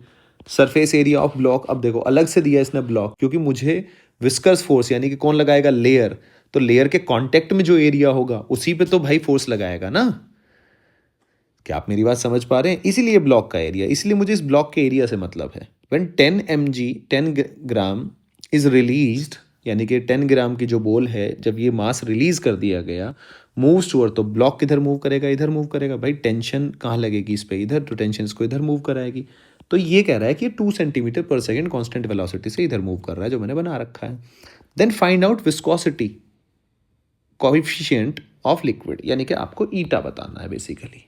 सरफेस एरिया ऑफ ब्लॉक, अब देखो अलग से दिया इसने ब्लॉक, क्योंकि मुझे विस्कस फोर्स, यानी कि कौन लगाएगा, लेयर, तो लेयर के कांटेक्ट में जो एरिया होगा उसी पे तो भाई फोर्स लगाएगा ना। क्या आप मेरी बात समझ पा रहे हैं, इसीलिए ब्लॉक का एरिया, इसलिए मुझे इस ब्लॉक के एरिया से मतलब है। When 10 mg 10 gram is released, यानी कि 10 ग्राम की जो बॉल है जब ये मास रिलीज कर दिया गया, मूव्स टूअर्ड, तो ब्लॉक किधर मूव करेगा, इधर मूव करेगा। भाई टेंशन कहाँ लगेगी इस पे, इधर, तो टेंशन इसको इधर मूव कराएगी। तो ये कह रहा है कि 2 सेंटीमीटर पर सेकेंड कॉन्स्टेंट वेलोसिटी से इधर मूव कर रहा है, जो मैंने बना रखा है। Then find out viscosity coefficient of liquid, यानी कि आपको ईटा बताना है बेसिकली।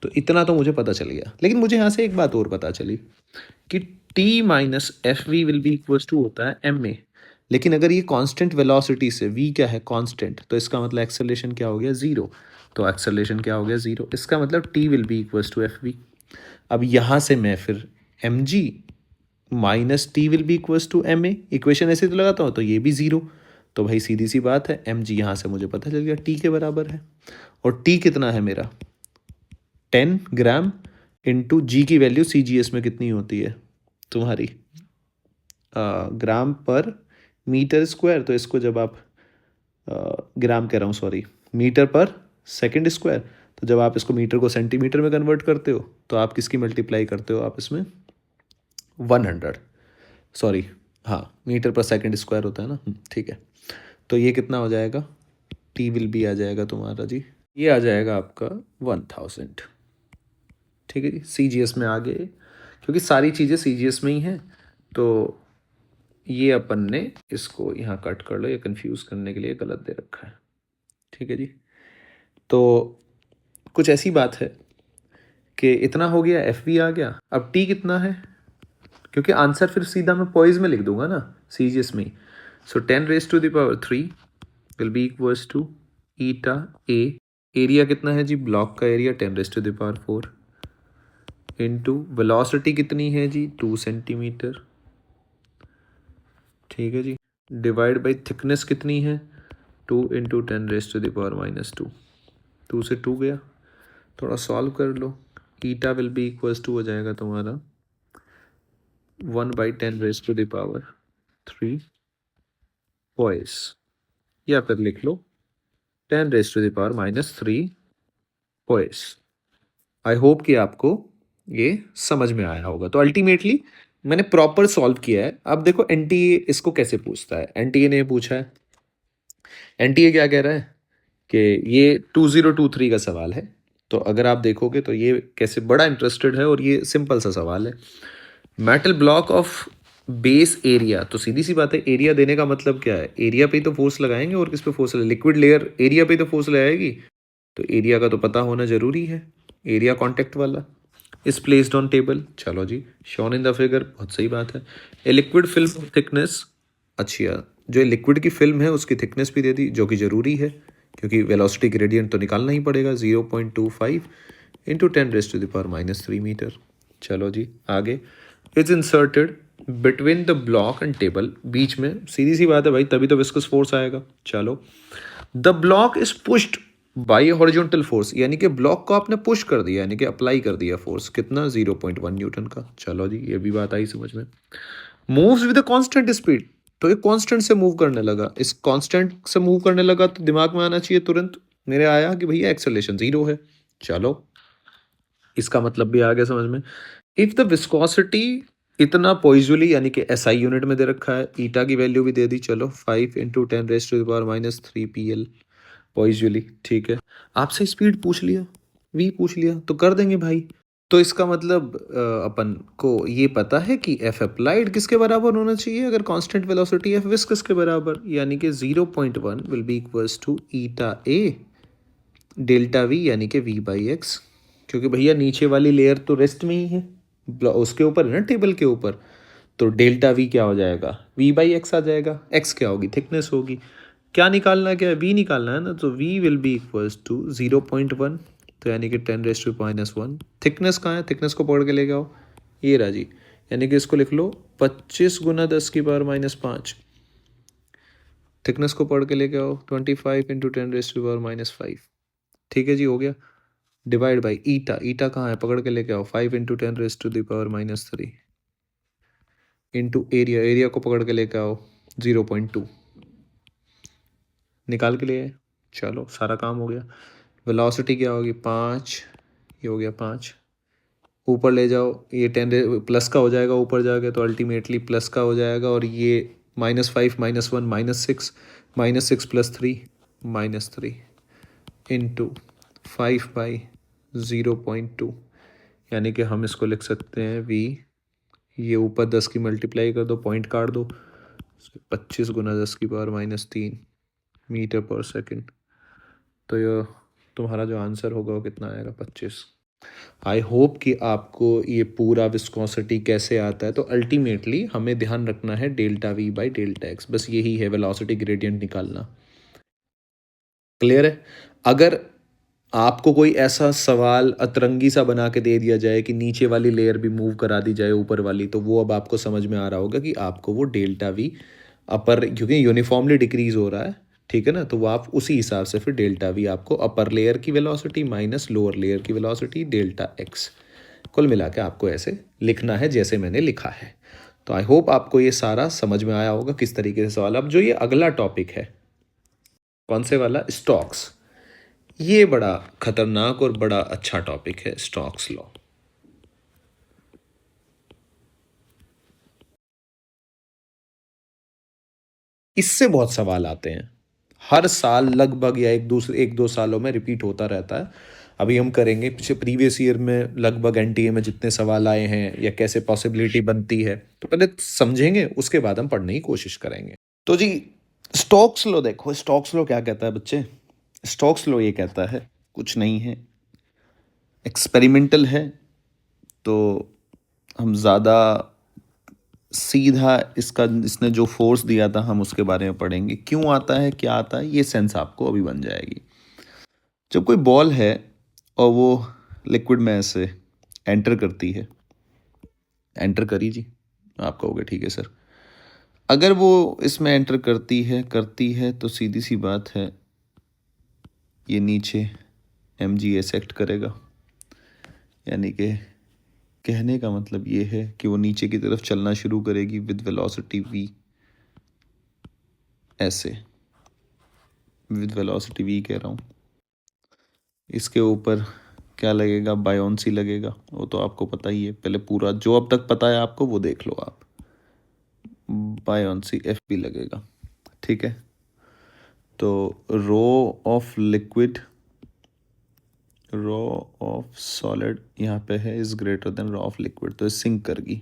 तो इतना तो मुझे पता चल गया, लेकिन मुझे यहाँ से एक बात और पता चली कि T minus F V will be equals to होता है एम ए। लेकिन अगर ये कांस्टेंट वेलोसिटी से v क्या है कांस्टेंट, तो इसका मतलब एक्सेलरेशन क्या हो गया, 0। तो एक्सेलरेशन क्या हो गया, 0। इसका मतलब T will be equals to F V. अब यहाँ से मैं फिर M G minus T will be equals to M A, equation ऐसे तो लगाता हूँ, तो ये भी 0। तो भाई सीधी सी बात है, एम जी यहाँ से मुझे पता चल गया T के बराबर है। और T कितना है मेरा, 10 ग्राम इंटू जी की वैल्यू CGS में कितनी होती है तुम्हारी, ग्राम पर मीटर स्क्वायर। तो इसको जब आप ग्राम कह रहा हूँ सॉरी, मीटर पर सेकंड स्क्वायर, तो जब आप इसको मीटर को सेंटीमीटर में कन्वर्ट करते हो तो आप किसकी मल्टीप्लाई करते हो, आप इसमें 100, सॉरी, हाँ, मीटर पर सेकंड स्क्वायर होता है ना, ठीक है। तो ये कितना हो जाएगा, टी विल बी आ जाएगा तुम्हारा जी, ये आ जाएगा आपका 1000। ठीक है जी, सी जी एस में आ गए, क्योंकि सारी चीज़ें सी जी एस में ही हैं, तो ये अपन ने इसको यहाँ कट कर लो, ये कंफ्यूज करने के लिए गलत दे रखा है। ठीक है जी, तो कुछ ऐसी बात है कि इतना हो गया, एफ भी आ गया, अब टी कितना है, क्योंकि आंसर फिर सीधा मैं पॉइज में लिख दूंगा ना, सी जी एस में। So 10⁻³ will be equals to eta A, area कितना है जी, ब्लॉक का एरिया 10⁻⁴, इनटू वेलोसिटी कितनी है जी, 2 सेंटीमीटर। ठीक है जी, डिवाइड बाई थिकनेस कितनी है, 2 इंटू 10⁻⁻², 2 से 2 गया, थोड़ा सॉल्व कर लो, ईटा विल बी इक्वल्स टू हो जाएगा तुम्हारा 1/10⁻³ पॉइस, या फिर लिख लो 10⁻³ पॉइस। आई होप कि आपको ये समझ में आया होगा। तो अल्टीमेटली मैंने प्रॉपर सॉल्व किया है। अब देखो एनटीए इसको कैसे पूछता है, एनटीए ने पूछा है, एनटीए क्या कह रहा है कि ये 2023 का सवाल है। तो अगर आप देखोगे तो ये कैसे बड़ा इंटरेस्टेड है, और ये सिंपल सा सवाल है, metal block of base area. तो सीधी सी बात है, एरिया देने का मतलब क्या है, एरिया पे ही तो फोर्स लगाएंगे, और किस पे फोर्स लगाएंगे, लिक्विड लेयर एरिया पे ही तो फोर्स लगाएगी, तो एरिया का तो पता होना जरूरी है, एरिया कॉन्टेक्ट वाला इज प्लेस्ड ऑन टेबल। चलो जी, शॉन इन द फिगर, बहुत सही बात है। ए लिक्विड फिल्म थिकनेस, अच्छी है, जो लिक्विड की फिल्म है उसकी थिकनेस भी दे दी, जो कि ज़रूरी है, क्योंकि वेलोसिटी ग्रेडियंट तो निकालना ही पड़ेगा, 0.25 इंटू 10⁻³ मीटर। चलो जी आगे, is inserted between the block and table, बीच में, सीधी सी बात है भाई, तभी तो विस्कस फोर्स आएगा। चलो, the block is pushed by horizontal force, यानी कि ब्लॉक को आपने पुश कर दिया, यानी कि अप्लाई कर दिया फोर्स, कितना, 0.1 न्यूटन का। चलो जी, ये भी बात आई समझ में। Moves with a constant speed, तो ये कांस्टेंट से मूव करने लगा, इस कांस्टेंट से मूव करने लगा तो दिमाग में आना चाहिए तुरंत मेरे आया कि भैया एक्सेलरेशन 0 है। चलो, इसका मतलब भी आ गया समझ में। इफ द विस्कोसिटी इतना पॉइजुअली, यानी कि एसआई यूनिट में दे रखा है, ईटा की वैल्यू भी दे दी, चलो 5 इंटू 10⁻³ PL पॉइजुअली। ठीक है, आपसे स्पीड पूछ लिया, वी पूछ लिया, तो कर देंगे भाई। तो इसका मतलब अपन को ये पता है कि एफ अप्लाइड किसके बराबर होना चाहिए, अगर कांस्टेंट वेलोसिटी एफ विस्कस के बराबर, यानी कि 0.1 will be equals to eta A delta V, यानी कि वी बाई एक्स, क्योंकि भैया नीचे वाली लेयर तो रेस्ट में ही है, उसके ऊपर है ना, टेबल के ऊपर, तो डेल्टा वी क्या हो जाएगा, वी बाई एक्स आ जाएगा, एक्स क्या होगी, थिकनेस होगी, क्या निकालना, क्या है, वी निकालना है ना, तो V will be equals to 0.1, तो यानी कि 10⁻⁻1। थिकनेस कहाँ है, थिकनेस को पकड़ के लेके आओ, ये रहा जी, यानी कि इसको लिख लो 25 × 10⁻⁻5, थिकनेस को पढ़ के लेके आओ 25 इंटू 10⁻⁻5। ठीक है जी, हो गया, डिवाइड बाई ईटा, ईटा कहाँ है, पकड़ के लेके आओ 5 इंटू 10⁻³ इंटू एरिया, एरिया को पकड़ के लेके आओ 0.2, निकाल के लिए, चलो सारा काम हो गया। वेलोसिटी क्या होगी, 5, ये हो गया 5, ऊपर ले जाओ, ये 10 प्लस का हो जाएगा, ऊपर जाएगा तो अल्टीमेटली प्लस का हो जाएगा, और ये -5 -1 -6, -6 + 3 -3 इंटू 5/0.2, यानी कि हम इसको लिख सकते हैं वी, ये ऊपर 10 की मल्टीप्लाई कर दो, पॉइंट काट दो, 25 × 10⁻³ मीटर पर सेकंड। तो ये तुम्हारा जो आंसर होगा वो कितना आएगा, 25। आई होप कि आपको ये पूरा विस्कोसिटी कैसे आता है। तो अल्टीमेटली हमें ध्यान रखना है delta V by delta x, बस यही है, वेलोसिटी ग्रेडियंट निकालना। क्लियर है? अगर आपको कोई ऐसा सवाल अतरंगी सा बना के दे दिया जाए कि नीचे वाली लेयर भी मूव करा दी जाए ऊपर वाली, तो वो अब आपको समझ में आ रहा होगा कि आपको वो डेल्टा वी अपर, क्योंकि यूनिफॉर्मली डिक्रीज हो रहा है, ठीक है ना, तो वो आप उसी हिसाब से फिर डेल्टा वी आपको अपर लेयर की वेलोसिटी माइनस लोअर लेयर की वेलोसिटी डेल्टा एक्स, कुल मिला के आपको ऐसे लिखना है जैसे मैंने लिखा है। तो आई होप आपको ये सारा समझ में आया होगा किस तरीके से सवाल। अब जो ये अगला टॉपिक है, कौन से वाला, स्टॉक्स, ये बड़ा खतरनाक और बड़ा अच्छा टॉपिक है, स्टॉक्स लॉ। इससे बहुत सवाल आते हैं हर साल लगभग, या एक दो सालों में रिपीट होता रहता है। अभी हम करेंगे पिछले प्रीवियस ईयर में लगभग एनटीए में जितने सवाल आए हैं या कैसे पॉसिबिलिटी बनती है, तो पहले समझेंगे, उसके बाद हम पढ़ने की कोशिश करेंगे। तो जी, स्टोक्स लॉ देखो। स्टोक्स लॉ क्या कहता है बच्चे? स्टोक्स लॉ ये कहता है कुछ नहीं है, एक्सपेरिमेंटल है, तो हम ज़्यादा सीधा इसका, इसने जो फोर्स दिया था हम उसके बारे में पढ़ेंगे, क्यों आता है, क्या आता है, ये सेंस आपको अभी बन जाएगी। जब कोई बॉल है और वो लिक्विड में ऐसे एंटर करती है, एंटर करी जी, आप कहोगे ठीक है सर। अगर वो इसमें एंटर करती है तो सीधी सी बात है, ये नीचे mgs एक्ट करेगा, यानी कि कहने का मतलब ये है कि वो नीचे की तरफ चलना शुरू करेगी विद वेलोसिटी v, ऐसे विद वेलोसिटी v कह रहा हूँ। इसके ऊपर क्या लगेगा? बायोन्सी लगेगा, वो तो आपको पता ही है। पहले पूरा जो अब तक पता है आपको वो देख लो आप। बायोन्सी एफ भी लगेगा, ठीक है। तो rho of liquid, rho of solid यहाँ पे है is greater than rho of liquid, तो सिंक करेगी,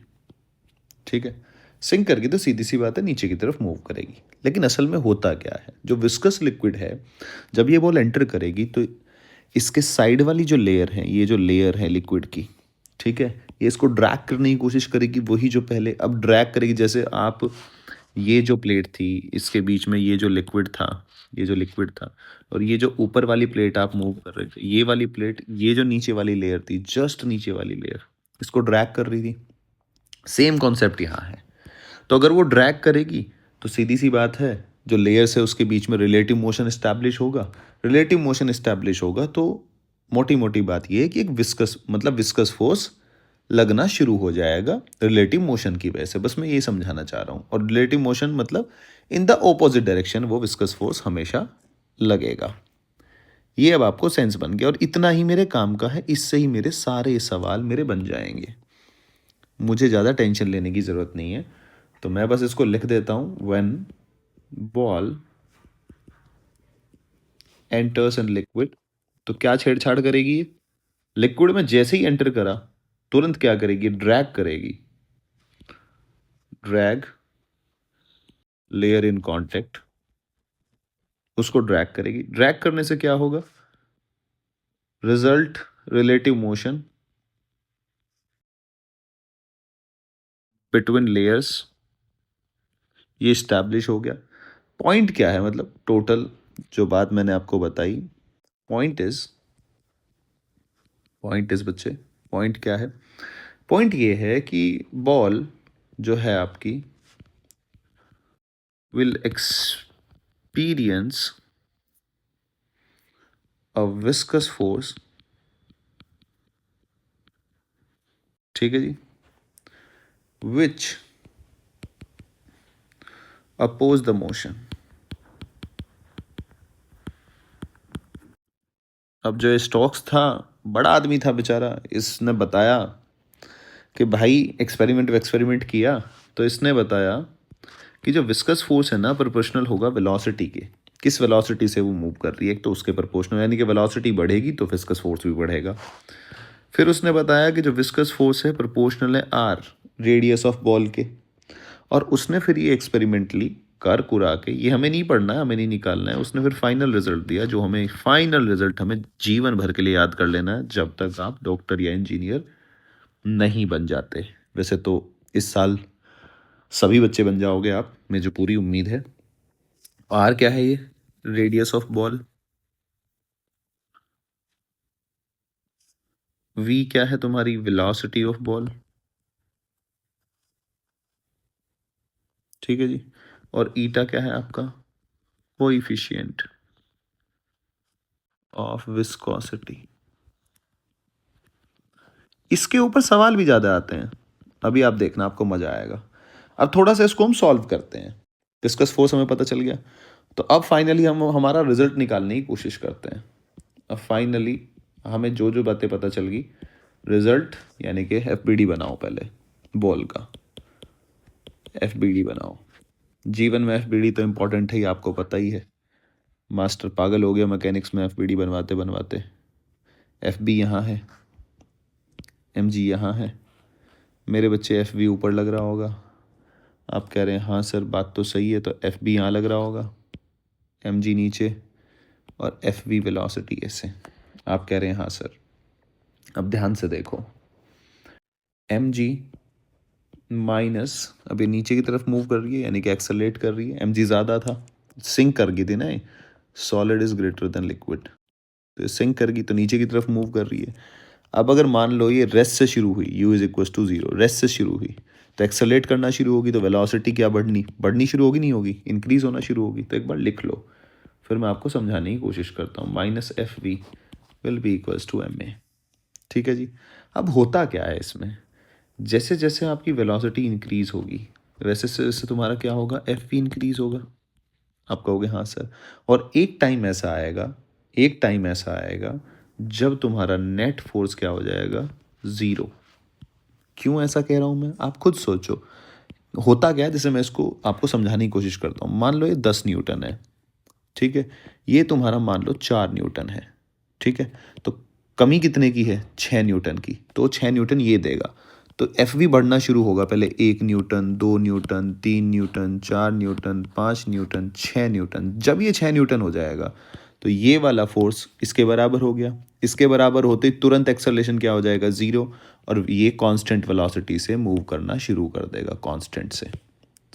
ठीक है। सिंक करके तो सीधी सी बात है नीचे की तरफ मूव करेगी। लेकिन असल में होता क्या है, जो विस्कस लिक्विड है, जब ये बॉल एंटर करेगी तो इसके साइड वाली जो लेयर है, ये जो लेयर है लिक्विड की, ठीक है, ये इसको ड्रैग करने की कोशिश करेगी, वही जो पहले अब ड्रैग करेगी। जैसे आप, ये जो प्लेट थी इसके बीच में, ये जो लिक्विड था, ये जो लिक्विड था, और ये जो ऊपर वाली प्लेट आप मूव कर रहे थे, ये वाली प्लेट, ये जो नीचे वाली लेयर थी, जस्ट नीचे वाली लेयर, इसको ड्रैग कर रही थी। सेम कॉन्सेप्ट यहाँ है। तो अगर वो ड्रैग करेगी तो सीधी सी बात है, जो लेयर्स है उसके बीच में रिलेटिव मोशन इस्टेब्लिश होगा। रिलेटिव मोशन इस्टेब्लिश होगा तो मोटी मोटी बात ये है कि एक विस्कस, मतलब विस्कस फोर्स लगना शुरू हो जाएगा रिलेटिव मोशन की वजह से। बस मैं ये समझाना चाह रहा हूँ। और रिलेटिव मोशन मतलब इन द ऑपोजिट डायरेक्शन वो विस्कस फोर्स हमेशा लगेगा। ये अब आपको सेंस बन गया, और इतना ही मेरे काम का है, इससे ही मेरे सारे सवाल मेरे बन जाएंगे। मुझे ज़्यादा टेंशन लेने की ज़रूरत नहीं है। तो मैं बस इसको लिख देता हूँ, when ball enters in liquid, तो क्या छेड़छाड़ करेगी? लिक्विड में जैसे ही एंटर करा तुरंत क्या करेगी? ड्रैग करेगी। ड्रैग, लेयर इन कांटेक्ट, उसको ड्रैग करेगी। ड्रैग करने से क्या होगा? Result relative motion between layers, ये स्टैब्लिश हो गया। पॉइंट क्या है, मतलब टोटल जो बात मैंने आपको बताई, पॉइंट इज बच्चे, पॉइंट क्या है? पॉइंट ये है कि बॉल जो है आपकी will experience a viscous force, ठीक है जी, विच अपोज द मोशन। अब जो स्टोक्स था, बड़ा आदमी था बेचारा, इसने बताया कि भाई एक्सपेरिमेंट किया, तो इसने बताया कि जो विस्कस फोर्स है ना, प्रोपोर्शनल होगा वेलोसिटी के। किस वेलोसिटी से वो मूव कर रही है, एक तो उसके प्रोपोर्शनल, यानी कि वेलोसिटी बढ़ेगी तो विस्कस फोर्स भी बढ़ेगा। फिर उसने बताया कि जो विस्कस फोर्स है प्रोपोर्शनल है आर, रेडियस ऑफ बॉल के। और उसने फिर ये एक्सपेरिमेंटली कर कुरा के, ये हमें नहीं पढ़ना है, हमें नहीं निकालना है, उसने फिर फाइनल रिजल्ट दिया, जो हमें फाइनल रिजल्ट हमें जीवन भर के लिए याद कर लेना है, जब तक आप डॉक्टर या इंजीनियर नहीं बन जाते। वैसे तो इस साल सभी बच्चे बन जाओगे आप, मुझे पूरी उम्मीद है। आर क्या है? ये रेडियस ऑफ बॉल। वी क्या है? तुम्हारी वेलोसिटी ऑफ बॉल, ठीक है जी। और ईटा क्या है आपका? Coefficient of viscosity. इसके ऊपर सवाल भी ज़्यादा आते हैं, अभी आप देखना, आपको मज़ा आएगा। अब थोड़ा सा इसको हम सॉल्व करते हैं। डिस्कस फोर्स हमें पता चल गया, तो अब फाइनली हम हमारा रिजल्ट निकालने की कोशिश करते हैं। अब फाइनली हमें जो जो बातें पता चल गई, रिजल्ट यानी कि एफ बनाओ पहले बॉल का, एफ बनाओ। जीवन में एफबीडी तो इम्पोर्टेंट है, ये आपको पता ही है। मास्टर पागल हो गया मैकेनिक्स में एफबीडी बनवाते बनवाते। एफबी यहाँ है, एमजी यहाँ है, मेरे बच्चे एफबी ऊपर लग रहा होगा। आप कह रहे हैं हाँ सर बात तो सही है, तो एफबी यहाँ लग रहा होगा, एमजी नीचे और एफबी वेलोसिटी ऐसे। आप कह रहे हैं हाँ सर। अब ध्यान से देखो, एमजी माइनस अभी नीचे की तरफ मूव कर रही है, यानी कि एक्सेलरेट कर रही है। एमजी ज़्यादा था, सिंक कर गई थी ना, solid is greater then liquid, तो सिंक कर गई तो नीचे की तरफ मूव कर रही है। अब अगर मान लो ये रेस्ट से शुरू हुई, u is equal to 0, rest से शुरू हुई तो एक्सेलरेट करना शुरू होगी, तो वेलोसिटी क्या बढ़नी शुरू होगी, नहीं होगी, इंक्रीज होना शुरू होगी। तो एक बार लिख लो, फिर मैं आपको समझाने की कोशिश करता हूँ। Minus F V will be equals to M A. ठीक है जी। अब होता क्या है इसमें, जैसे जैसे आपकी वेलोसिटी इंक्रीज होगी वैसे वैसे तुम्हारा क्या होगा, एफ वी इंक्रीज होगा। आप कहोगे हाँ सर। और एक टाइम ऐसा आएगा जब तुम्हारा नेट फोर्स क्या हो जाएगा, ज़ीरो। क्यों ऐसा कह रहा हूँ मैं, आप खुद सोचो। होता क्या है, जैसे मैं इसको आपको समझाने की कोशिश करता हूँ। मान लो ये 10 न्यूटन है, ठीक है, ये तुम्हारा मान लो 4 न्यूटन है, ठीक है, तो कमी कितने की है, 6 न्यूटन की, तो 6 न्यूटन ये देगा। तो एफ भी बढ़ना शुरू होगा, पहले 1 Newton, 2 Newton, 3 Newton, 4 Newton, 5 Newton, 6 Newton. जब ये 6 न्यूटन हो जाएगा तो ये वाला फोर्स इसके बराबर हो गया। इसके बराबर होते ही तुरंत एक्सेलरेशन क्या हो जाएगा, ज़ीरो, और ये कांस्टेंट वेलोसिटी से मूव करना शुरू कर देगा, कांस्टेंट से।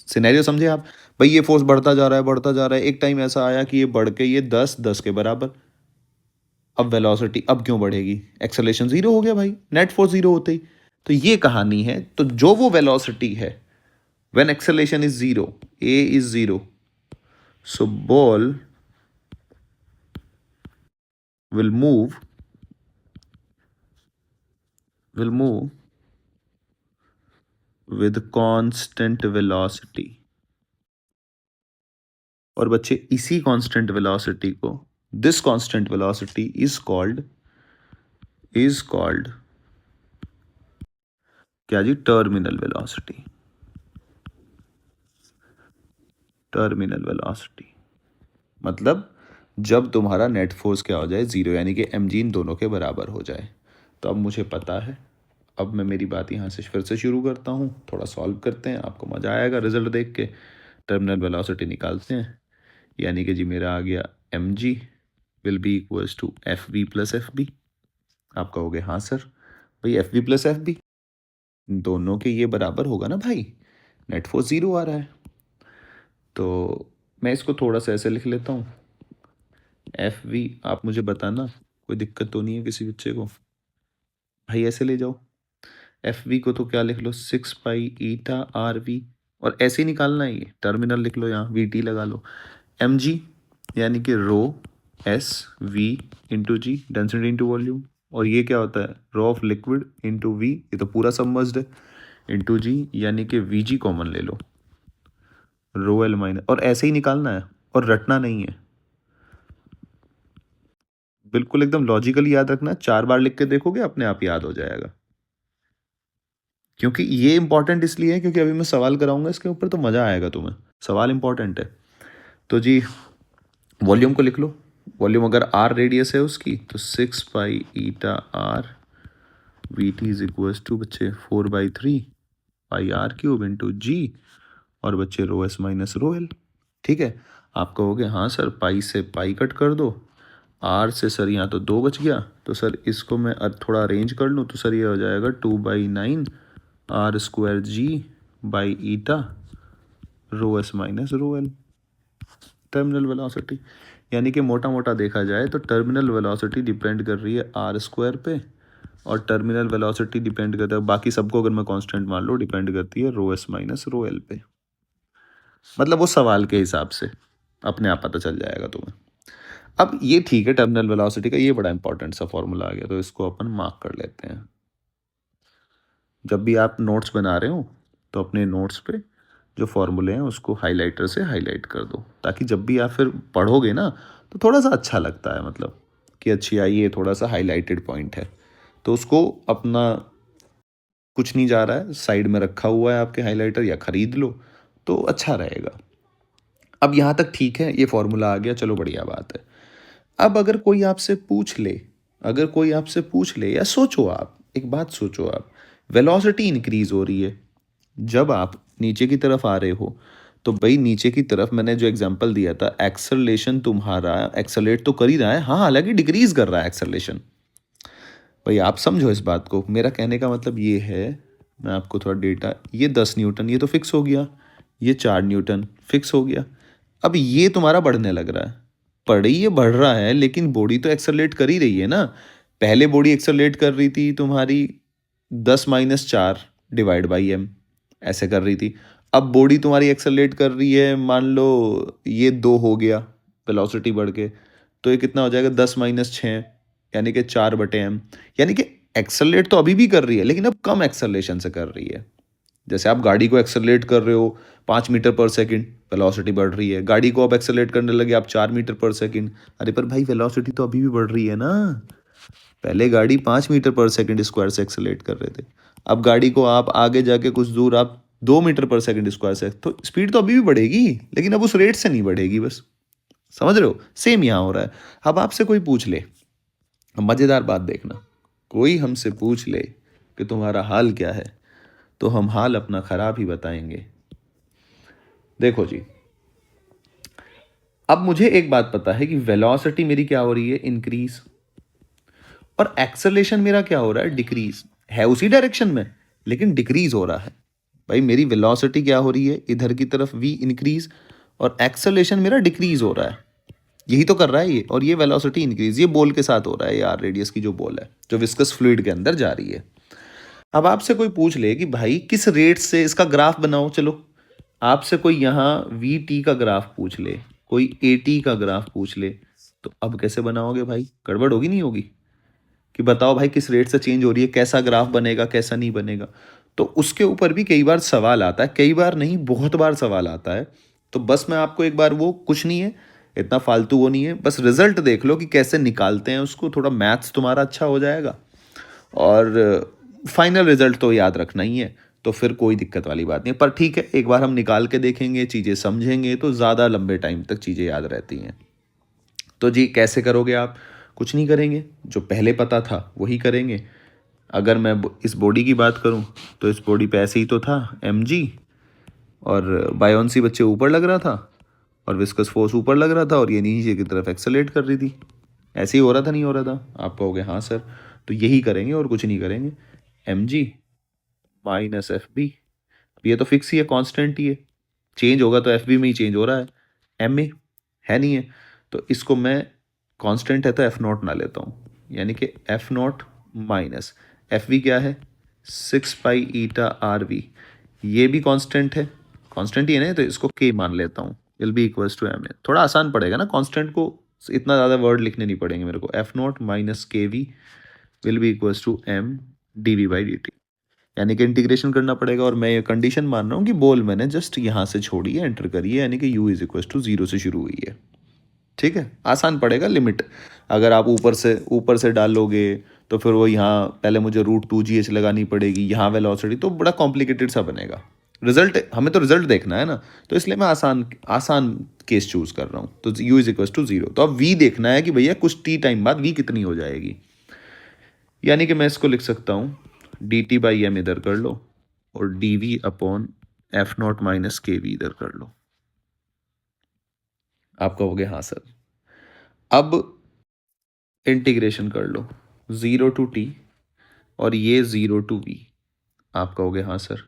सिनेरियो समझे आप। भाई ये फोर्स बढ़ता जा रहा है, बढ़ता जा रहा है, एक टाइम ऐसा आया कि ये बढ़ के ये 10 के बराबर। अब वेलोसिटी अब क्यों बढ़ेगी, एक्सेलरेशन ज़ीरो हो गया भाई, नेट फोर्स ज़ीरो होते ही। तो ये कहानी है। तो जो वो वेलोसिटी है when acceleration is zero, A is zero, so ball will move with constant velocity। और बच्चे इसी कांस्टेंट वेलोसिटी को, this constant velocity is called क्या जी, टर्मिनल वेलोसिटी। टर्मिनल वेलोसिटी मतलब जब तुम्हारा नेट फोर्स क्या हो जाए, ज़ीरो, यानी कि एम जी इन दोनों के बराबर हो जाए। तो अब मुझे पता है, अब मैं मेरी बात यहाँ से फिर से शुरू करता हूँ, थोड़ा सॉल्व करते हैं, आपको मज़ा आएगा रिजल्ट देख के। टर्मिनल वेलोसिटी निकालते हैं, यानी कि जी मेरा आ गया M G will be equals to F B plus F B. आप कहोगे हाँ सर, भाई F B plus F B दोनों के ये बराबर होगा ना भाई, नेट फोर्स ज़ीरो आ रहा है। तो मैं इसको थोड़ा सा ऐसे लिख लेता हूँ, एफ वी, आप मुझे बताना कोई दिक्कत तो नहीं है किसी बच्चे को, भाई ऐसे ले जाओ। एफ वी को तो क्या लिख लो, 6 पाई आर वी, और ऐसे ही निकालना है, ये टर्मिनल लिख लो, यहाँ वी टी लगा लो। एम जी यानी कि rho S V into G, density into volume, और ये क्या होता है, rho of liquid into V, ये तो पूरा सबमर्ज्ड है, इंटू जी, यानी कि वी जी कॉमन ले लो, रो एल माइनस, और ऐसे ही निकालना है और रटना नहीं है, बिल्कुल एकदम लॉजिकली याद रखना। 4 बार लिख के देखोगे अपने आप याद हो जाएगा। क्योंकि ये इंपॉर्टेंट इसलिए है क्योंकि अभी मैं सवाल कराऊंगा इसके ऊपर, तो मज़ा आएगा तुम्हें, सवाल इंपॉर्टेंट है। तो जी वॉल्यूम को लिख लो, वॉल्यूम अगर आर रेडियस है उसकी तो 6 pi R V T is equals to बच्चे 4/3 पाई r³ इंटू जी, और बच्चे rho S minus rho L. ठीक है, आप कहोगे हाँ सर पाई से पाई कट कर दो, आर से सर यहाँ तो 2 बच गया, तो सर इसको मैं थोड़ा अरेंज कर लूँ तो सर ये हो जाएगा 2/9 r² G by eta rho S minus rho L, terminal velocity. यानी कि मोटा मोटा देखा जाए तो टर्मिनल वेलोसिटी डिपेंड कर रही है r² पे, और टर्मिनल वेलोसिटी डिपेंड करता है, बाकी सबको अगर मैं कांस्टेंट मान लो, डिपेंड करती है रो एस माइनस रो एल पे। मतलब वो सवाल के हिसाब से अपने आप पता चल जाएगा तुम्हें। अब ये ठीक है, टर्मिनल वेलोसिटी का ये बड़ा इंपॉर्टेंट सा फॉर्मूला आ गया, तो इसको अपन मार्क कर लेते हैं। जब भी आप नोट्स बना रहे हो तो अपने नोट्स पे जो फॉर्मूले हैं उसको हाइलाइटर से हाईलाइट कर दो, ताकि जब भी आप फिर पढ़ोगे ना तो थोड़ा सा अच्छा लगता है, मतलब कि अच्छी आई ये थोड़ा सा हाईलाइटेड पॉइंट है, तो उसको अपना कुछ नहीं जा रहा है, साइड में रखा हुआ है आपके हाइलाइटर, या ख़रीद लो तो अच्छा रहेगा। अब यहाँ तक ठीक है, ये फॉर्मूला आ गया, चलो बढ़िया बात है। अब अगर कोई आपसे पूछ ले, अगर कोई आपसे पूछ ले, या सोचो आप एक बात, सोचो आप, वेलोसिटी इंक्रीज हो रही है, जब आप नीचे की तरफ आ रहे हो, तो भाई नीचे की तरफ मैंने जो एग्जांपल दिया था, एक्सेलरेशन तुम्हारा एक्सेलरेट तो कर ही रहा है, हाँ, हालांकि डिक्रीज कर रहा है एक्सेलरेशन। भाई आप समझो इस बात को, मेरा कहने का मतलब ये है, मैं आपको थोड़ा डेटा, ये 10 न्यूटन ये तो फिक्स हो गया, ये 4 न्यूटन फिक्स हो गया। अब ये तुम्हारा बढ़ने लग रहा है, पढ़ ये बढ़ रहा है, लेकिन बॉडी तो एक्सेलरेट कर ही रही है ना। पहले बॉडी एक्सेलरेट कर रही थी तुम्हारी 10 - 4 डिवाइड बाई एम, ऐसे कर रही थी। अब बॉडी तुम्हारी एक्सेलरेट कर रही है, मान लो ये 2 हो गया वेलोसिटी बढ़ के, तो ये कितना हो जाएगा, 10 - 6, यानी कि 4/m। यानी कि एक्सेलरेट तो अभी भी कर रही है, लेकिन अब कम एक्सेलरेशन से कर रही है। जैसे आप गाड़ी को एक्सेलरेट कर रहे हो 5 मीटर पर सेकंड, वेलोसिटी बढ़ रही है, गाड़ी को अब एक्सेलरेट करने लगे आप 4 मीटर पर सेकंड। अरे पर भाई वेलोसिटी तो अभी भी बढ़ रही है ना। पहले गाड़ी 5 मीटर पर सेकंड स्क्वायर से एक्सेलरेट कर रहे थे, अब गाड़ी को आप आगे जाके कुछ दूर आप 2 मीटर पर सेकंड स्क्वायर से, तो स्पीड तो अभी भी बढ़ेगी, लेकिन अब उस रेट से नहीं बढ़ेगी बस। समझ रहे हो, सेम यहाँ हो रहा है। अब आपसे कोई पूछ ले, मज़ेदार बात देखना, कोई हमसे पूछ ले कि तुम्हारा हाल क्या है, तो हम हाल अपना खराब ही बताएंगे। देखो जी, अब मुझे एक बात पता है कि वेलोसिटी मेरी क्या हो रही है, इंक्रीज, और एक्सेलरेशन मेरा क्या हो रहा है, डिक्रीज, है उसी डायरेक्शन में लेकिन डिक्रीज हो रहा है। भाई मेरी वेलोसिटी क्या हो रही है, इधर की तरफ v इंक्रीज, और एक्सेलरेशन मेरा डिक्रीज हो रहा है, यही तो कर रहा है ये। और ये वेलोसिटी इंक्रीज ये बॉल के साथ हो रहा है, यार रेडियस की जो बॉल है जो विस्कस फ्लूइड के अंदर जा रही है। अब आपसे कोई पूछ ले कि भाई किस रेट से इसका ग्राफ बनाओ, चलो आपसे कोई यहाँ वी टी का ग्राफ पूछ ले, कोई ए टी का ग्राफ पूछ ले, तो अब कैसे बनाओगे भाई, गड़बड़ होगी नहीं होगी, कि बताओ भाई किस रेट से चेंज हो रही है, कैसा ग्राफ बनेगा कैसा नहीं बनेगा। तो उसके ऊपर भी कई बार सवाल आता है, कई बार नहीं बहुत बार सवाल आता है। तो बस मैं आपको एक बार, वो कुछ नहीं है इतना फालतू, वो नहीं है, बस रिजल्ट देख लो कि कैसे निकालते हैं उसको, थोड़ा मैथ्स तुम्हारा अच्छा हो जाएगा, और फाइनल रिजल्ट तो याद रखना ही है। तो फिर कोई दिक्कत वाली बात नहीं है, पर ठीक है, एक बार हम निकाल के देखेंगे, चीज़ें समझेंगे तो ज़्यादा लंबे टाइम तक चीज़ें याद रहती हैं। तो जी कैसे करोगे आप, कुछ नहीं करेंगे, जो पहले पता था वही करेंगे। अगर मैं इस बॉडी की बात करूं, तो इस बॉडी पे ऐसे ही तो था mg, और बायोन्सी बच्चे ऊपर लग रहा था, और विस्कस फोर्स ऊपर लग रहा था, और ये नीचे की तरफ एक्सेलेरेट कर रही थी। ऐसे ही हो रहा था, नहीं हो रहा था, आप कहोगे हाँ सर। तो यही करेंगे और कुछ नहीं करेंगे, mg माइनस एफ बी। ये तो फिक्स ही है, कांस्टेंट ही है, चेंज होगा तो एफ बी में ही चेंज हो रहा है, एम ए है नहीं है। तो इसको मैं, कांस्टेंट है तो एफ नॉट ना लेता हूँ, यानी कि F not minus F V क्या है, 6 पाई ईटा आर वी, ये भी कांस्टेंट है, कांस्टेंट ही है ना, तो इसको के मान लेता हूँ, will be equals to M A. थोड़ा आसान पड़ेगा ना, कांस्टेंट को इतना ज़्यादा वर्ड लिखने नहीं पड़ेंगे मेरे को। F not minus K V will be equals to M D V by D T, यानी कि इंटीग्रेशन करना पड़ेगा। और मैं ये कंडीशन मान रहा हूँ कि बॉल मैंने जस्ट यहाँ से छोड़ी है, एंटर करी है, यानी कि u इज इक्वल टू 0 से शुरू हुई है। ठीक है, आसान पड़ेगा, लिमिट अगर आप ऊपर से डालोगे, तो फिर वो यहाँ पहले मुझे √2gh लगानी पड़ेगी, यहाँ वेलोसिटी, तो बड़ा कॉम्प्लिकेटेड सा बनेगा। रिजल्ट, हमें तो रिजल्ट देखना है ना, तो इसलिए मैं आसान आसान केस चूज कर रहा हूँ। तो u इज इक्वल टू 0, तो अब v देखना है कि भैया कुछ t टाइम बाद v कितनी हो जाएगी, यानी कि मैं इसको लिख सकता हूँ डी टी बाई एम इधर कर लो, और D V upon F not minus K V इधर कर लो। आप कहोगे हाँ सर। अब इंटीग्रेशन कर लो 0 to t, और ये 0 to v। आप कहोगे हाँ सर।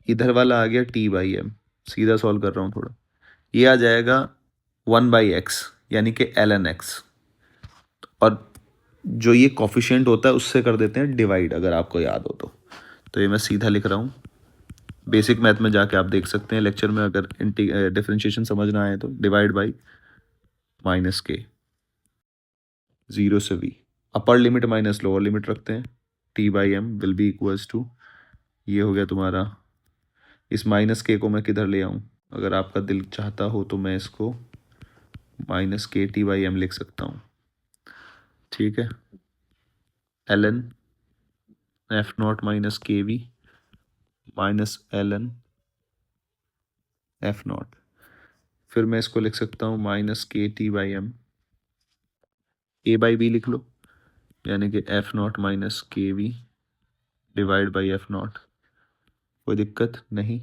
इधर वाला आ गया t/m, सीधा सॉल्व कर रहा हूँ थोड़ा, ये आ जाएगा 1/x, यानी कि ln x, और जो ये कॉफिशिएंट होता है उससे कर देते हैं डिवाइड, अगर आपको याद हो तो ये मैं सीधा लिख रहा हूँ। बेसिक मैथ में जाके आप देख सकते हैं लेक्चर में, अगर डिफरेंशिएशन समझना आए तो, डिवाइड बाई माइनस के 0 से v, upper limit minus lower limit रखते हैं, t/m will be equals to, ये हो गया तुम्हारा, इस माइनस के को मैं किधर ले आऊँ, अगर आपका दिल चाहता हो तो मैं इसको माइनस के t/m लिख सकता हूँ। ठीक है, ln F not minus K V minus ln F nought, फिर मैं इसको लिख सकता हूँ minus K T by M, A by B लिख लो, यानी कि F not minus K V divide by F nought. कोई दिक्कत नहीं,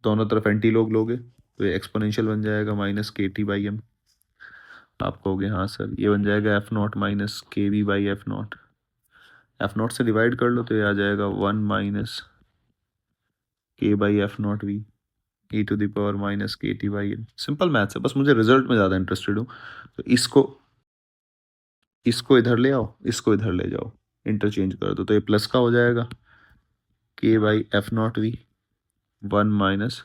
दोनों तरफ एंटी लोग लोगे तो ये एक्सपोनेंशियल बन जाएगा minus K T by M. आप कहोगे हाँ सर, ये बन जाएगा F not minus K V by F naught. F naught से डिवाइड कर लो तो ये आ जाएगा 1 minus K by F not V E to the power minus K T by M. Simple maths है, बस मुझे रिजल्ट में ज़्यादा इंटरेस्टेड हूँ। तो इसको इधर ले आओ, इसको इधर ले जाओ, इंटरचेंज कर दो, तो ये प्लस का हो जाएगा K by F not V 1 minus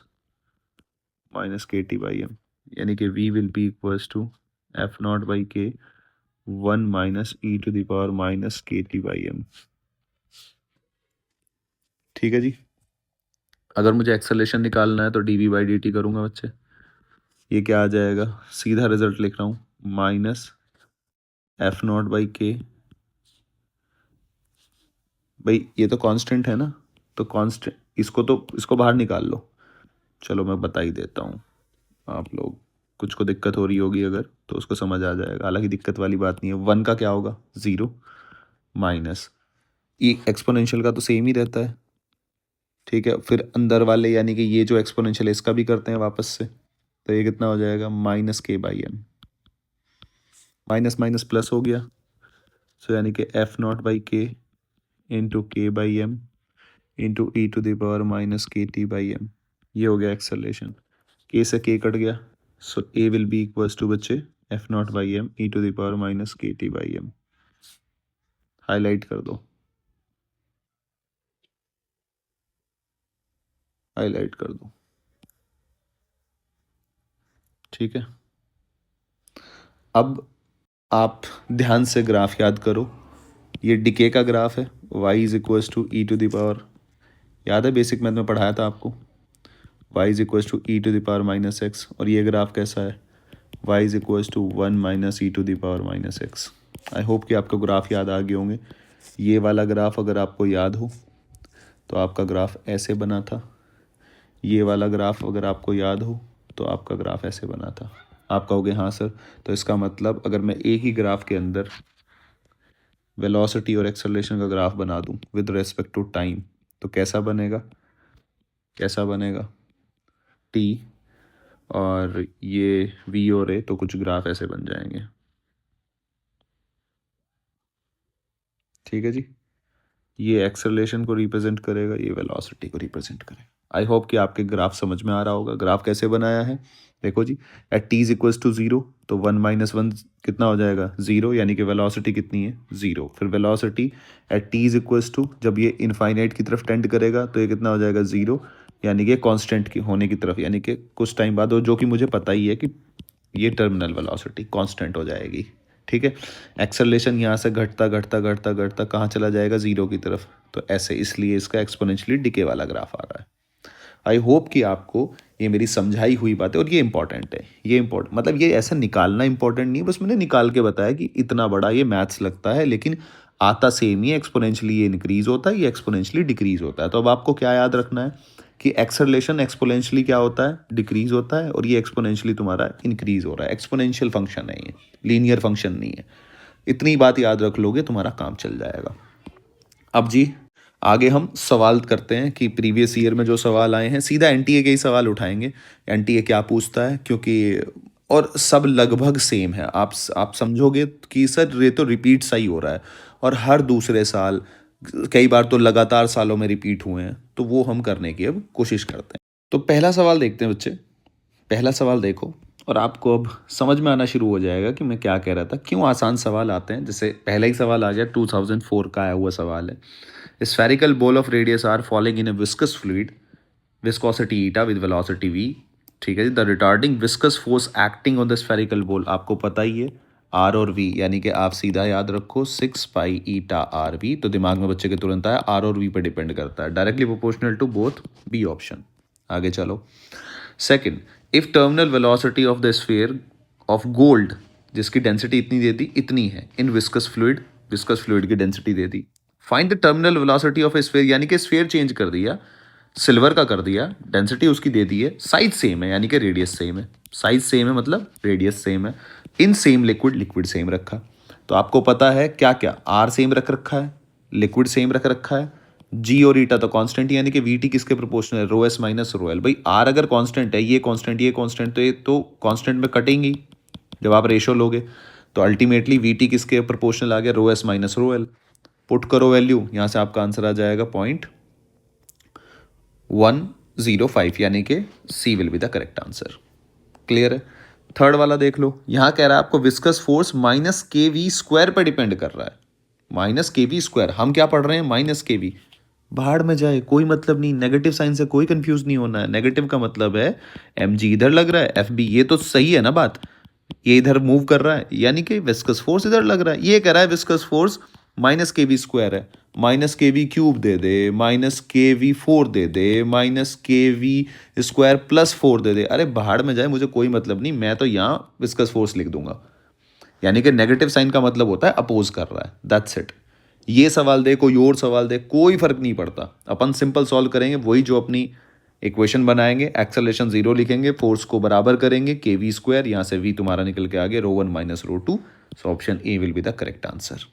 minus K T by M, यानी कि v will be equals to F nought by K 1 minus E to the power minus K T by M. ठीक है जी। अगर मुझे एक्सेलरेशन निकालना है तो D V by D T करूँगा बच्चे। ये क्या आ जाएगा, सीधा रिजल्ट लिख रहा हूँ, माइनस एफ नॉट बाई के, भाई ये तो कांस्टेंट है ना, तो कांस्टेंट इसको बाहर निकाल लो। चलो मैं बता ही देता हूँ, आप लोग कुछ को दिक्कत हो रही होगी अगर तो उसको समझ आ जाएगा, हालांकि दिक्कत वाली बात नहीं है। 1 का क्या होगा 0 माइनस ये एक्सपोनेंशियल का तो सेम ही रहता है, ठीक है। फिर अंदर वाले यानी कि ये जो एक्सपोनेंशियल है इसका भी करते हैं वापस से, तो ये कितना हो जाएगा minus K by M, minus minus plus हो गया, सो यानी कि F nought by K into K by M into E to the power minus K T by M. ये हो गया एक्सेलरेशन, के से के कट गया, so A will be equals to बच्चे F nought by M E to the power minus K T by M. Highlight कर दो, highlight कर दो, ठीक है। अब आप ध्यान से ग्राफ याद करो, ये डिके का ग्राफ है, y is equals to E to the power, याद है बेसिक मैथ में पढ़ाया था आपको, y is equals to E to the power minus X. और ये ग्राफ कैसा है, y is equals to 1 minus E to the power minus X. I hope कि आपको ग्राफ याद आ गए होंगे। ये वाला ग्राफ अगर आपको याद हो तो आपका ग्राफ ऐसे बना था, ये वाला ग्राफ अगर आपको याद हो तो आपका ग्राफ ऐसे बना था। आप कहोगे हाँ सर, तो इसका मतलब अगर मैं एक ही ग्राफ के अंदर वेलोसिटी और एक्सेलरेशन का ग्राफ बना दूं विद रेस्पेक्ट टू टाइम तो कैसा बनेगा, कैसा बनेगा टी और ये वी और ए, तो कुछ ग्राफ ऐसे बन जाएंगे, ठीक है जी। ये एक्सेलरेशन को रिप्रेजेंट करेगा, ये वेलोसिटी को रिप्रेजेंट करेगा। आई होप कि आपके ग्राफ समझ में आ रहा होगा। ग्राफ कैसे बनाया है, देखो जी, at T is equals to 0 तो 1 माइनस 1 कितना हो जाएगा 0, यानी कि वेलोसिटी कितनी है 0। फिर velocity at T is equals to, जब ये इनफाइनाइट की तरफ टेंड करेगा तो ये कितना हो जाएगा 0, यानी कि कांस्टेंट की होने की तरफ, यानी कि कुछ टाइम बाद, और जो कि मुझे पता ही है कि ये टर्मिनल वेलोसिटी कांस्टेंट हो जाएगी, ठीक है। एक्सेलरेशन यहाँ से घटता घटता घटता घटता कहाँ चला जाएगा 0 की तरफ, तो ऐसे, इसलिए इसका एक्सपोनेंशियली डिके वाला ग्राफ आ रहा है। आई होप कि आपको ये मेरी समझाई हुई बात है, और ये इंपॉर्टेंट है, ये इंपॉर्टेंट मतलब ये ऐसा निकालना इंपॉर्टेंट नहीं है, बस मैंने निकाल के बताया कि इतना बड़ा ये मैथ्स लगता है, लेकिन आता सेम ही है। एक्सपोनेंशियली ये इंक्रीज होता है, ये एक्सपोनेंशियली डिक्रीज होता है। तो अब आपको क्या याद रखना है कि एक्सेलरेशन एक्सपोनेंशियली क्या होता है, डिक्रीज होता है, और ये एक्सपोनेंशियली तुम्हारा इंक्रीज हो रहा है। एक्सपोनेंशियल फंक्शन है ये, लीनियर फंक्शन नहीं है। इतनी बात याद रख लोगे तुम्हारा काम चल जाएगा। अब जी आगे हम सवाल करते हैं कि प्रीवियस ईयर में जो सवाल आए हैं, सीधा एनटीए के ही सवाल उठाएंगे। एनटीए क्या पूछता है, क्योंकि और सब लगभग सेम है। आप समझोगे कि सर ये तो रिपीट सा ही हो रहा है, और हर दूसरे साल, कई बार तो लगातार सालों में रिपीट हुए हैं, तो वो हम करने की अब कोशिश करते हैं। तो पहला सवाल देखते हैं बच्चे, पहला सवाल देखो और आपको अब समझ में आना शुरू हो जाएगा कि मैं क्या कह रहा था, क्यों आसान सवाल आते हैं। जैसे पहला ही सवाल आ गया, 2004 का आया हुआ सवाल है। Spherical ball of radius r falling in a viscous fluid, viscosity eta with velocity v, ठीक है जी। The retarding viscous force acting on the spherical ball, आपको पता ही है आर और वी, यानी कि आप सीधा याद रखो 6 पाई ईटा आर वी, तो दिमाग में बच्चे के तुरंत आया आर और वी पर डिपेंड करता है, directly proportional to both, B option. आगे चलो, second, if terminal velocity of the sphere of gold, जिसकी डेंसिटी इतनी दे दी, इतनी है, इन विस्कस फ्लूइड की डेंसिटी दे दी, find the terminal velocity of a sphere, यानी कि स्फीयर चेंज कर दिया, सिल्वर का कर दिया, डेंसिटी उसकी दे दी है, साइज सेम है यानी कि रेडियस सेम है, साइज सेम है मतलब रेडियस सेम है, in same liquid, liquid same रखा। तो आपको पता है क्या क्या, आर सेम रख रखा है, लिक्विड सेम रख रखा है, जी और ईटा तो कांस्टेंट यानी कि वी टी किसके प्रोपोर्शनल है, रो एस माइनस रो एल। भाई आर अगर कांस्टेंट है, ये कांस्टेंट तो ये तो कांस्टेंट में कटेंगी जब आप रेशो लोगे। तो अल्टीमेटली वी टी किसके प्रोपोर्शनल आ गया, rho S minus rho L. Put करो वैल्यू, यहाँ से आपका आंसर आ जाएगा 0.105 यानी कि C will be the correct answer. Clear है। थर्ड वाला देख लो, यहाँ कह रहा है आपको viscous force minus K V square पर डिपेंड कर रहा है, माइनस के वी स्क्वायर। हम क्या पढ़ रहे हैं, माइनस के वी। भाड़ में जाए, कोई मतलब नहीं, नेगेटिव साइन से कोई कंफ्यूज नहीं होना है। नेगेटिव का मतलब है एम जी इधर लग रहा है, एफ बी, ये तो सही है ना बात, ये इधर मूव कर रहा है यानी कि विस्कस फोर्स इधर लग रहा है। ये कह रहा है viscous force minus K V square है, माइनस के वी क्यूब दे दे, माइनस के वी फोर दे दे, minus K V square plus four दे दे। अरे भाड़ में जाए, मुझे कोई मतलब नहीं, मैं तो यहाँ विस्कस फोर्स लिख दूंगा। यानी कि नेगेटिव साइन का मतलब होता है अपोज कर रहा है, दैट्स इट। ये सवाल दे, कोई और सवाल दे, कोई फर्क नहीं पड़ता, अपन सिंपल सॉल्व करेंगे, वही जो अपनी इक्वेशन बनाएंगे, एक्सेलरेशन जीरो लिखेंगे, फोर्स को बराबर करेंगे के वी स्क्वायर, यहाँ से वी तुम्हारा निकल के आगे rho one minus rho two. So option A will be the correct answer.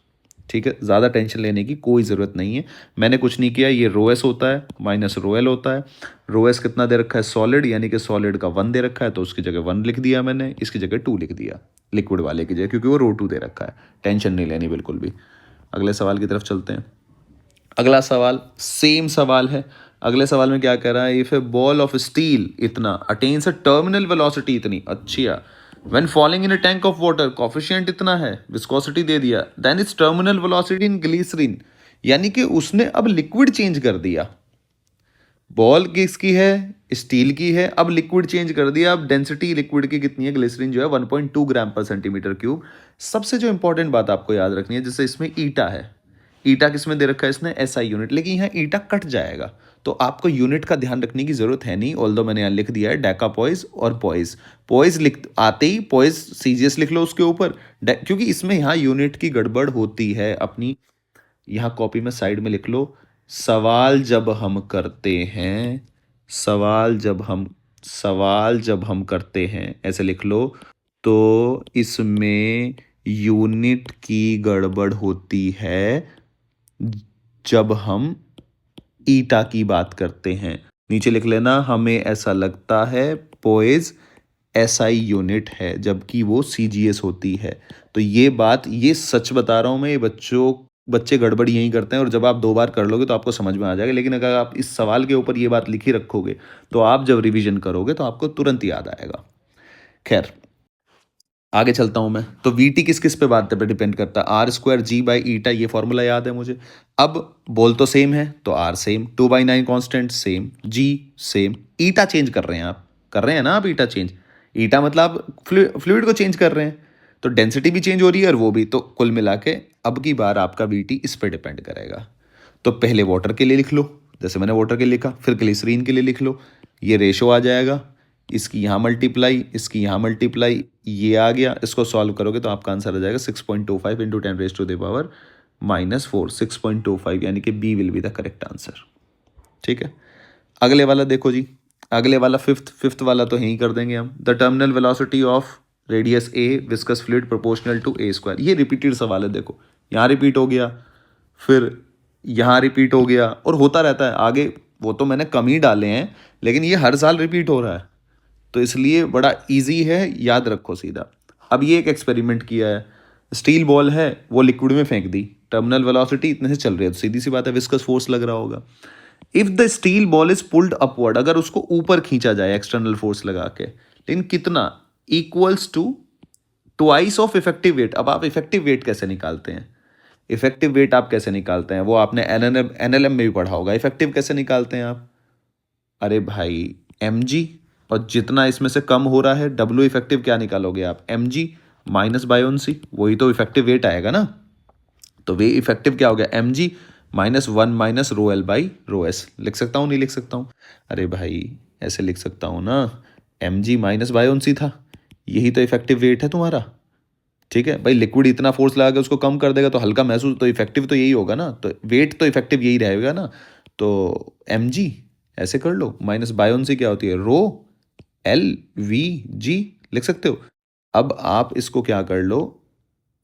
ठीक है, ज़्यादा टेंशन लेने की कोई ज़रूरत नहीं है। मैंने कुछ नहीं किया, ये रो एस होता है माइनस रो एल होता है। रो एस कितना दे रखा है, सॉलिड, यानी कि सॉलिड का 1 दे रखा है, तो उसकी जगह 1 लिख दिया मैंने, इसकी जगह 2 लिख दिया लिक्विड वाले की जगह, क्योंकि वो रो 2 दे रखा है। टेंशन नहीं लेनी बिल्कुल भी। अगले सवाल की तरफ चलते हैं। अगला सवाल सेम सवाल है। अगले सवाल में क्या कह रहा है, if a ball of steel इतना अटेन्स अ टर्मिनल वेलोसिटी इतनी, अच्छा, when falling in a tank of water coefficient इतना है, विस्कोसिटी दे दिया, then its terminal velocity in glycerine, यानी कि उसने अब लिक्विड चेंज कर दिया। बॉल किसकी है, स्टील की है, अब लिक्विड चेंज कर दिया। अब डेंसिटी लिक्विड की कितनी है, ग्लिसरीन जो है 1.2 ग्राम पर सेंटीमीटर क्यूब। सबसे जो इंपॉर्टेंट बात आपको याद रखनी है, जैसे इसमें ईटा है, ईटा किसमें दे रखा है इसने, एसआई यूनिट, लेकिन यहाँ ईटा कट जाएगा, तो आपको यूनिट का ध्यान रखने की जरूरत है नहीं। ऑल्दो मैंने यहाँ लिख दिया है डेका पॉइज और पॉइज, पॉइज लिख आते ही पॉइज सीजीएस लिख लो उसके ऊपर, क्योंकि इसमें यहाँ यूनिट की गड़बड़ होती है अपनी। यहाँ कॉपी में साइड में लिख लो, सवाल जब हम करते हैं, सवाल जब हम करते हैं, ऐसे लिख लो, तो इसमें यूनिट की गड़बड़ होती है जब हम ईटा की बात करते हैं। नीचे लिख लेना, हमें ऐसा लगता है पोएज एसआई यूनिट है जबकि वो सीजीएस होती है। तो ये बात, ये सच बता रहा हूँ मैं, ये बच्चे गड़बड़ यहीं करते हैं, और जब आप 2 बार कर लोगे तो आपको समझ में आ जाएगा। लेकिन अगर आप इस सवाल के ऊपर ये बात लिखी रखोगे तो आप जब रिवीजन करोगे तो आपको तुरंत याद आएगा। खैर, आगे चलता हूं मैं। तो वी टी किस किस पे बात पे डिपेंड करता है, R square G by eta, ये फॉर्मूला याद है मुझे। अब बोल तो सेम है तो R same, 2/9 constant same, G same, eta change कर रहे हैं आप, कर रहे हैं ना आप ईटा चेंज, ईटा मतलब आप फ्लूइड को चेंज कर रहे हैं, तो डेंसिटी भी चेंज हो रही है और वो भी। तो कुल मिला के अब की बार आपका वी टी इस पर डिपेंड करेगा। तो पहले वाटर के लिए लिख लो, जैसे मैंने वाटर के लिए लिखा, फिर ग्लिसरीन के लिए लिख लो, ये रेशो आ जाएगा, इसकी यहाँ मल्टीप्लाई, इसकी यहाँ मल्टीप्लाई, ये आ गया। इसको सॉल्व करोगे तो आपका आंसर आ जाएगा 6.25 इंटू 10⁻⁻⁴, 6.25, यानी कि B will be the correct answer. ठीक है, अगले वाला देखो जी, अगले वाला फिफ्थ वाला तो यहीं कर देंगे हम। The terminal velocity of radius A viscous fluid proportional to A square, ये रिपीटेड सवाल है। देखो यहाँ रिपीट हो गया, फिर यहाँ रिपीट हो गया, और होता रहता है आगे। वो तो मैंने कम ही डाले हैं, लेकिन ये हर साल रिपीट हो रहा है, तो इसलिए बड़ा इजी है, याद रखो सीधा। अब ये एक एक्सपेरिमेंट किया है, स्टील बॉल है, वो लिक्विड में फेंक दी, टर्मिनल वेलोसिटी इतने से चल रही है, तो सीधी सी बात है विस्कस फोर्स लग रहा होगा। If the steel ball is pulled upward, अगर उसको ऊपर खींचा जाए एक्सटर्नल फोर्स लगा के, लेकिन कितना, equals to twice of effective weight. अब आप इफेक्टिव वेट कैसे निकालते हैं, इफेक्टिव वेट आप कैसे निकालते हैं, वो आपने एनएलएम में भी पढ़ा होगा। इफेक्टिव कैसे निकालते हैं आप, अरे भाई mg, और जितना इसमें से कम हो रहा है डब्ल्यू इफेक्टिव क्या निकालोगे आप, mg माइनस बायोन सी, वही तो इफेक्टिव वेट आएगा ना। तो वे इफेक्टिव क्या हो गया, mg minus 1 minus rho L by rho S. लिख सकता हूँ नहीं लिख सकता हूँ, अरे भाई ऐसे लिख सकता हूँ ना, mg माइनस बायोन सी था, यही तो इफेक्टिव वेट है तुम्हारा। ठीक है भाई, लिक्विड इतना फोर्स लगा के उसको कम कर देगा तो हल्का महसूस, तो इफेक्टिव तो यही होगा ना, तो वेट तो इफेक्टिव यही रहेगा ना। तो एम जी, ऐसे कर लो, माइनस बायोन्सी क्या होती है, रो एल वी जी लिख सकते हो। अब आप इसको क्या कर लो,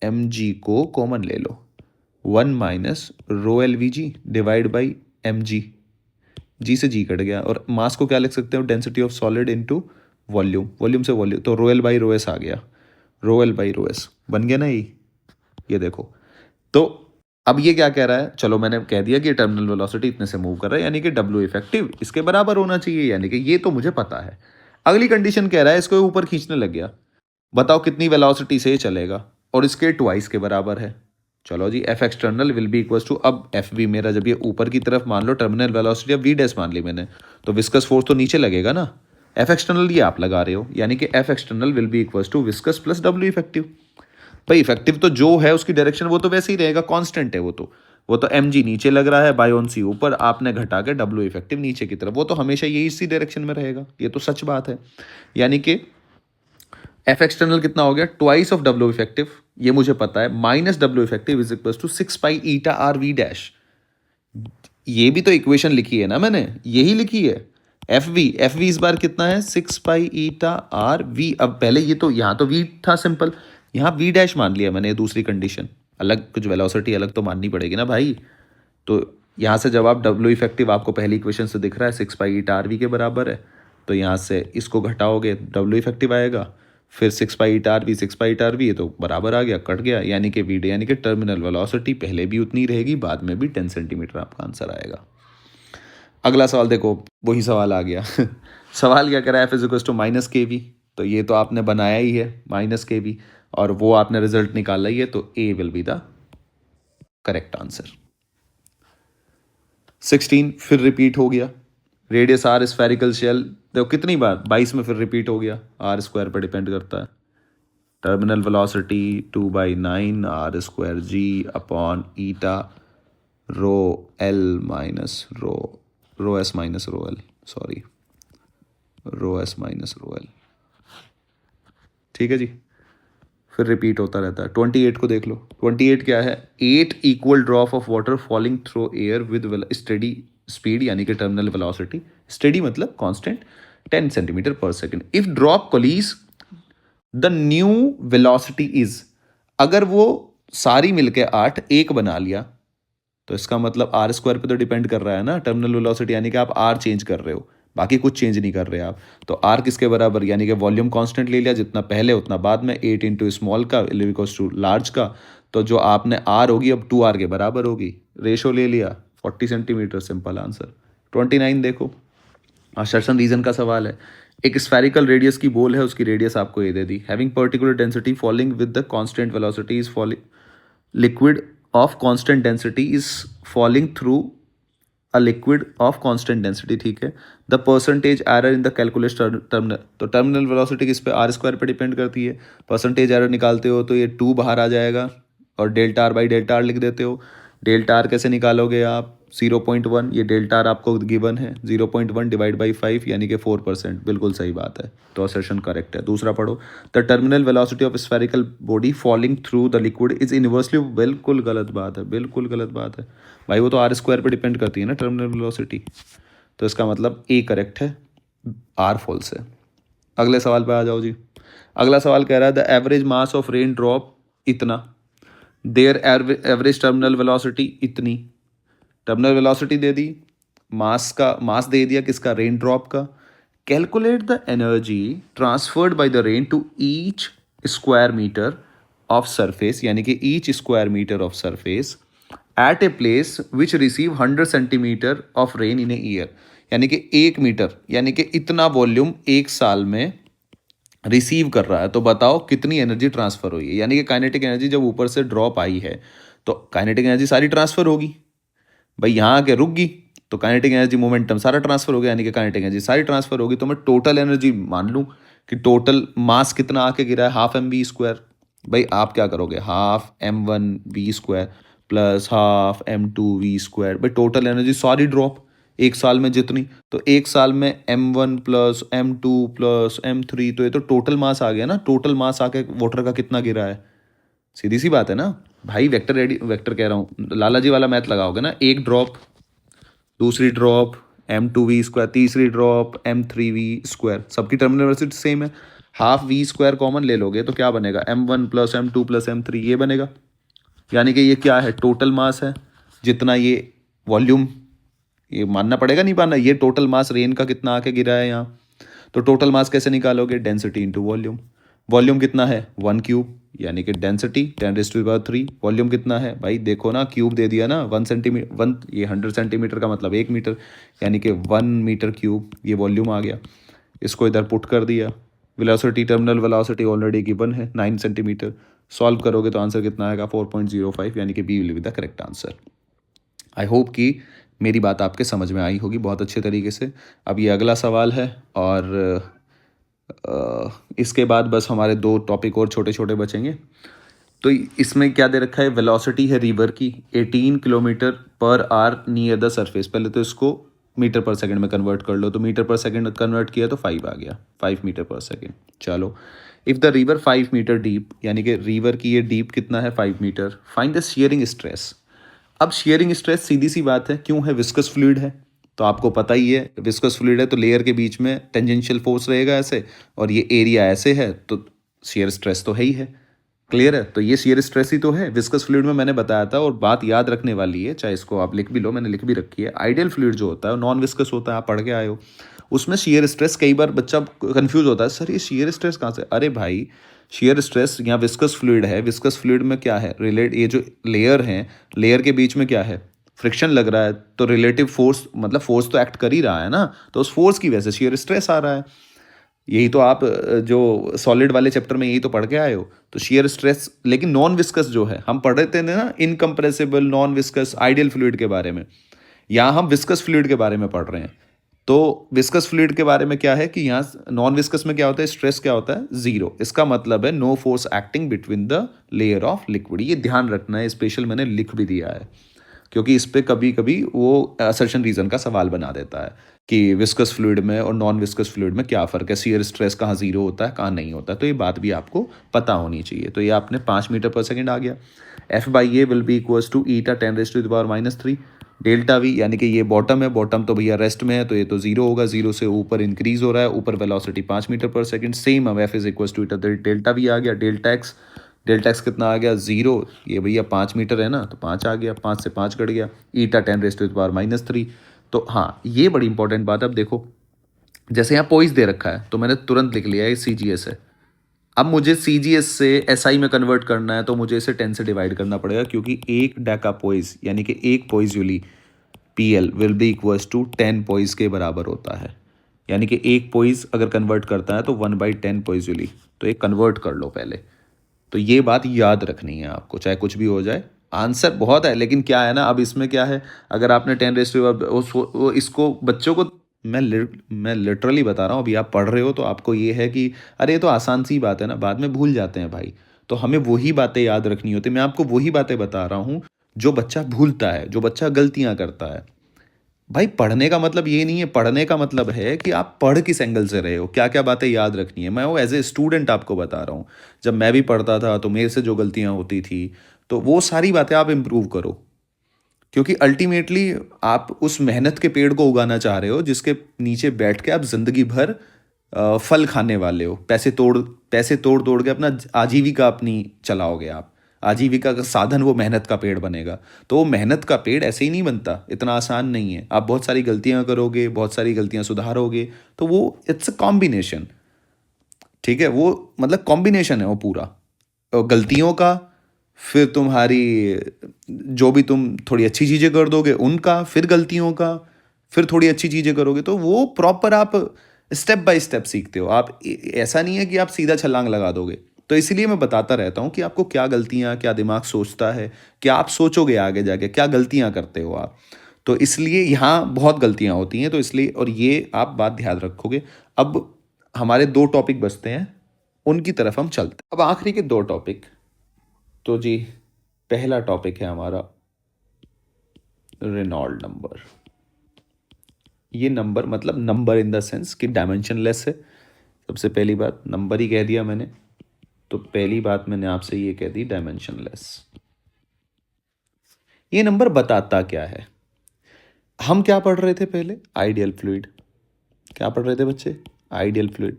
एम जी को कॉमन ले लो, 1 minus rho L V G divide by M G, G से जी कट गया, और मास को क्या लिख सकते हो, density of solid into volume, volume से वॉल्यूम, तो rho L by rho S आ गया, rho L by rho S बन गया ना ये देखो। तो अब ये क्या कह रहा है, चलो मैंने कह दिया कि टर्मिनल वेलोसिटी इतने से मूव कर रहा है, यानी कि डब्ल्यू इफेक्टिव इसके बराबर होना चाहिए, यानी कि ये तो मुझे पता है। अगली कंडीशन कह रहा है इसको ऊपर खींचने लग गया, बताओ कितनी वेलोसिटी से ये चलेगा, और इसके ट्वाइस के बराबर है। चलो जी, F external will be equals to, अब एफ वी मेरा जब ये ऊपर की तरफ मान लो टर्मिनल वेलोसिटी, अब वी डैश मान ली मैंने, तो विस्कस फोर्स तो नीचे लगेगा ना, एफ एक्सटर्नल ये आप लगा रहे हो, यानी कि F external will be equals to viscous plus W effective. भाई इफेक्टिव तो जो है उसकी डायरेक्शन वो तो वैसे ही रहेगा, कांस्टेंट है वो तो एम जी नीचे लग रहा है, बायोन सी ऊपर, आपने घटा के डब्ल्यू इफेक्टिव नीचे की तरफ, वो तो हमेशा यही इसी डायरेक्शन में रहेगा, ये तो सच बात है। यानी कि एफ एक्सटर्नल कितना हो गया, ट्वाइस ऑफ डब्ल्यू इफेक्टिव, ये मुझे पता है, minus W effective is equal to 6 pi eta are V dash. ये भी तो इक्वेशन लिखी है ना मैंने, यही लिखी है। एफ वी इस बार कितना है, 6 पाई ईटा आर वी। अब पहले ये तो यहाँ तो वी था सिंपल, यहाँ वी डैश मान लिया मैंने, दूसरी कंडीशन अलग, कुछ वेलोसिटी अलग तो माननी पड़ेगी ना भाई। तो यहाँ से जवाब डब्ल्यू इफेक्टिव आपको पहली इक्वेशन से दिख रहा है 6 पाई ईटा आर वी के बराबर है, तो यहाँ से इसको घटाओगे डब्ल्यू इफेक्टिव आएगा, फिर 6 pi eta are v, 6 pi eta are v, ये तो बराबर आ गया, कट गया, यानी कि वी डे यानी कि टर्मिनल वेलोसिटी पहले भी उतनी रहेगी, बाद में भी 10 सेंटीमीटर आपका आंसर आएगा। अगला सवाल देखो, वही सवाल आ गया सवाल क्या करा है, F is equal to minus K V, तो ये तो आपने बनाया ही है माइनस के वी, और वो आपने रिजल्ट निकाला ही है, तो A will be the correct answer. 16 फिर रिपीट हो गया, रेडियस आर स्फेरिकल शेल, देखो कितनी बार, 22 में फिर रिपीट हो गया, आर स्क्वायर पर डिपेंड करता है, terminal velocity 2/9 R square G upon eta rho L minus rho S minus rho L, sorry rho S minus rho L, ठीक है जी। फिर रिपीट होता रहता है। 28 को देख लो, 28 क्या है, 8 equal drop of water falling through air with steady speed, यानी कि टर्मिनल वेलोसिटी, स्टेडी मतलब कांस्टेंट, 10 सेंटीमीटर पर second, if drop coalesce the new velocity is, अगर वो सारी मिलके 8 एक बना लिया, तो इसका मतलब आर स्क्वायर पे तो डिपेंड कर रहा है ना टर्मिनल वेलोसिटी, यानी कि आप आर चेंज कर रहे हो, बाकी कुछ चेंज नहीं कर रहे आप, तो आर किसके बराबर, यानी कि वॉल्यूम कांस्टेंट ले लिया, जितना पहले उतना बाद में, 8 इंटू स्मॉल का इक्वल्स टू लार्ज का, तो जो आपने आर होगी अब 2r के बराबर होगी, रेशो ले लिया 40 सेंटीमीटर, सिंपल आंसर। 29 देखो, असर्शन रीजन का सवाल है, एक स्फेरिकल रेडियस की बॉल है, उसकी रेडियस आपको ये दे दी, having particular density falling with the constant velocity is falling, liquid of constant density is falling through a liquid of constant density, ठीक है, the percentage error in the calculation terminal, तो terminal velocity किस पे, are square पे depend करती है, percentage error निकालते हो तो ये 2 बाहर आ जाएगा, और delta R by delta R लिख देते हो, डेल्टा आर कैसे निकालोगे आप, 0.1, ये डेल्टा आर आपको गिवन है, 0.1 डिवाइड बाई 5 यानी कि 4%, बिल्कुल सही बात है, तो असर्शन करेक्ट है। दूसरा पढ़ो, the terminal velocity of spherical body falling through the liquid is inversely, बिल्कुल गलत बात है, बिल्कुल गलत बात है भाई, वो तो आर स्क्वायर पर डिपेंड करती है ना टर्मिनल वेलोसिटी, तो इसका मतलब ए करेक्ट है, आर फॉल्स है। अगले सवाल पे आ जाओ जी। अगला सवाल कह रहा है the average mass of rain drop इतना, देयर एवरेज टर्मिनल वेलोसिटी इतनी, टर्मिनल वेलोसिटी दे दी, मास दे दिया किसका, रेन ड्रॉप का, calculate the energy transferred by the rain to each square metre of surface, यानी कि each square metre of surface at a place which receive 100 centimetre of rain in a year, यानी कि 1 metre, यानी कि इतना volume एक साल में रिसीव कर रहा है, तो बताओ कितनी एनर्जी ट्रांसफर हुई है, यानी कि काइनेटिक एनर्जी जब ऊपर से ड्रॉप आई है तो काइनेटिक एनर्जी सारी ट्रांसफर होगी, भाई यहाँ आके रुक गई तो काइनेटिक एनर्जी मोमेंटम सारा ट्रांसफर हो गया, यानी कि काइनेटिक एनर्जी सारी ट्रांसफर होगी, तो मैं टोटल एनर्जी मान लूँ कि टोटल मास कितना आके गिरा है, हाफ एम वी स्क्वायर, भाई आप क्या करोगे, half m1 V square plus half m2 V square, भाई टोटल एनर्जी सारी ड्रॉप एक साल में जितनी, तो एक साल में m1 plus m2 plus m3, तो ये तो टोटल मास आ गया ना, टोटल मास आके वाटर का कितना गिरा है, सीधी सी बात है ना भाई। वेक्टर कह रहा हूँ, लाला जी वाला मैथ लगाओगे ना, एक ड्रॉप, दूसरी ड्रॉप, m2v², तीसरी ड्रॉप m3v², सबकी टर्मिनल वेलोसिटी सेम है, हाफ v² कॉमन ले लोगे तो क्या बनेगा, m1 + m2 + m3 ये बनेगा। यानी कि ये क्या है, टोटल मास है, जितना ये वॉल्यूम, ये मानना पड़ेगा नहीं मानना, ये टोटल मास रेन का कितना आके गिरा है यहाँ। तो टोटल मास कैसे निकालोगे, डेंसिटी इंटू वॉल्यूम। वॉल्यूम कितना है 1 क्यूब, यानी कि डेंसिटी 10⁻3। वॉल्यूम कितना है भाई, देखो ना क्यूब दे दिया ना, 1 सेंटीमीटर, 1 ये 100 सेंटीमीटर का मतलब 1 मीटर, यानी कि 1 मीटर क्यूब ये वॉल्यूम आ गया। इसको इधर पुट कर दिया। Velocity, terminal velocity already given है 9 सेंटीमीटर। सॉल्व करोगे तो आंसर कितना आएगा 4.05, यानी कि B will be the correct answer. I hope कि मेरी बात आपके समझ में आई होगी बहुत अच्छे तरीके से। अब ये अगला सवाल है, और इसके बाद बस हमारे 2 टॉपिक और छोटे छोटे बचेंगे। तो इसमें क्या दे रखा है, वेलोसिटी है रिवर की 18 km/h नियर द सरफेस। पहले तो इसको मीटर पर सेकंड में कन्वर्ट कर लो, तो मीटर पर सेकंड कन्वर्ट किया तो 5 आ गया, 5 मीटर पर सेकंड। चलो, if the river 5 metre deep, यानी कि रिवर की ये डीप कितना है 5 metre, find the shearing stress. अब शेयरिंग स्ट्रेस सीधी सी बात है, क्यों है, विस्कस फ्लूइड है, तो आपको पता ही है विस्कस फ्लूइड है तो लेयर के बीच में टेंजेंशियल फोर्स रहेगा ऐसे, और ये एरिया ऐसे है तो शेयर स्ट्रेस तो है ही है। क्लियर है, तो ये शेयर स्ट्रेस ही तो है विस्कस फ्लूइड में, मैंने बताया था। और बात याद रखने वाली है, चाहे इसको आप लिख भी लो, मैंने लिख भी रखी है, आइडियल फ्लूइड जो होता है नॉन विस्कस होता है, आप पढ़ के आए हो, उसमें शेयर स्ट्रेस, कई बार बच्चा कंफ्यूज होता है, सर ये शेयर स्ट्रेस कहाँ से, अरे भाई शेयर स्ट्रेस यहाँ विस्कस फ्लूइड है, विस्कस फ्लूइड में क्या है, रिलेट ये जो लेयर हैं, लेयर के बीच में क्या है, फ्रिक्शन लग रहा है, तो रिलेटिव फोर्स, मतलब फोर्स तो एक्ट कर ही रहा है ना, तो उस फोर्स की वजह से शेयर स्ट्रेस आ रहा है। यही तो आप जो सॉलिड वाले चैप्टर में यही तो पढ़ के आए हो, तो शेयर स्ट्रेस। लेकिन नॉन विस्कस जो है, हम पढ़ रहे थे ना incompressible, non viscous, ideal fluid के बारे में, यहाँ हम विस्कस फ्लूइड के बारे में पढ़ रहे हैं। तो विस्कस फ्लूइड के बारे में क्या है कि यहाँ नॉन विस्कस में क्या होता है, स्ट्रेस क्या होता है, 0। इसका मतलब है no force acting between the layer of liquid. ये ध्यान रखना है, स्पेशल मैंने लिख भी दिया है, क्योंकि इस पे कभी कभी वो असर्शन रीजन का सवाल बना देता है कि विस्कस फ्लूइड में और नॉन विस्कस फ्लूइड में क्या फ़र्क है, शियर स्ट्रेस कहाँ 0 होता है कहाँ नहीं होता है, तो ये बात भी आपको पता होनी चाहिए। तो ये आपने 5 मीटर पर सेकंड आ गया। F/A will be equals to eta 10⁻³ delta V, यानी कि ये बॉटम है, बॉटम तो भैया रेस्ट में है, तो ये तो 0 होगा, 0 से ऊपर इंक्रीज हो रहा है, ऊपर वेलोसिटी 5 मीटर पर सेकंड, सेम अब F is equals to eta delta v आ गया, डेल्टा एक्स कितना आ गया 0, ये भैया 5 मीटर है ना, तो 5 आ गया, 5 से 5 कट गया, ईटा 10⁻³ तो हाँ, ये बड़ी इंपॉर्टेंट बात है। अब देखो, जैसे यहाँ पॉइस दे रखा है तो मैंने तुरंत लिख लिया ये CGS है। अब मुझे CGS से SI में कन्वर्ट करना है, तो मुझे इसे 10 से डिवाइड करना पड़ेगा, क्योंकि एक डेका पॉइस, यानी कि एक पॉइस यूली PL will be equals to 10 poise के बराबर होता है। यानी कि एक पॉइस अगर कन्वर्ट करता है तो 1/10 पॉइस यूली, तो एक कन्वर्ट कर लो पहले। तो ये बात याद रखनी है आपको, चाहे कुछ भी हो जाए। आंसर बहुत है, लेकिन क्या है ना, अब इसमें क्या है, अगर आपने 10⁻, इसको बच्चों को मैं लिटरली बता रहा हूँ, अभी आप पढ़ रहे हो तो आपको ये है कि अरे ये तो आसान सी बात है ना, बाद में भूल जाते हैं भाई। तो हमें वही बातें याद रखनी होती, मैं आपको वही बातें बता रहा हूँ जो बच्चा भूलता है, जो बच्चा गलतियाँ करता है। भाई पढ़ने का मतलब ये नहीं है, पढ़ने का मतलब है कि आप पढ़ किस एंगल से रहे हो, क्या क्या बातें याद रखनी है। मैं वो एज ए स्टूडेंट आपको बता रहा हूँ, जब मैं भी पढ़ता था तो मेरे से जो गलतियाँ होती थी, तो वो सारी बातें आप इम्प्रूव करो, क्योंकि अल्टीमेटली आप उस मेहनत के पेड़ को उगाना चाह रहे हो जिसके नीचे बैठ के आप जिंदगी भर फल खाने वाले हो, पैसे तोड़ तोड़ के अपना आजीविका अपनी चलाओगे आप, आजीविका का साधन वो मेहनत का पेड़ बनेगा। तो वो मेहनत का पेड़ ऐसे ही नहीं बनता, इतना आसान नहीं है। आप बहुत सारी गलतियां करोगे, बहुत सारी गलतियां सुधारोगे, तो वो इट्स अ कॉम्बिनेशन। ठीक है, वो मतलब कॉम्बिनेशन है वो पूरा, गलतियों का, फिर तुम्हारी जो भी तुम थोड़ी अच्छी चीज़ें कर दोगे उनका, फिर गलतियों का, फिर थोड़ी अच्छी चीज़ें करोगे, तो वो प्रॉपर आप स्टेप बाय स्टेप सीखते हो। आप ऐसा नहीं है कि आप सीधा छलांग लगा दोगे। तो इसलिए मैं बताता रहता हूँ कि आपको क्या गलतियाँ, क्या दिमाग सोचता है, क्या आप सोचोगे आगे जाके, क्या गलतियाँ करते हो आप। तो इसलिए यहाँ बहुत गलतियाँ होती हैं, तो इसलिए, और ये आप बात ध्यान रखोगे। अब हमारे 2 टॉपिक बचते हैं, उनकी तरफ हम चलते हैं। अब आखिरी के 2 टॉपिक, तो जी पहला टॉपिक है हमारा रेनॉल्ड नंबर। ये नंबर मतलब नंबर इन द सेंस कि डायमेंशनलेस है। सबसे पहली बात नंबर ही कह दिया मैंने, तो पहली बात मैंने आपसे ये कह दी डायमेंशनलेस। ये नंबर बताता क्या है? हम क्या पढ़ रहे थे पहले? Ideal fluid. क्या पढ़ रहे थे बच्चे? Ideal fluid.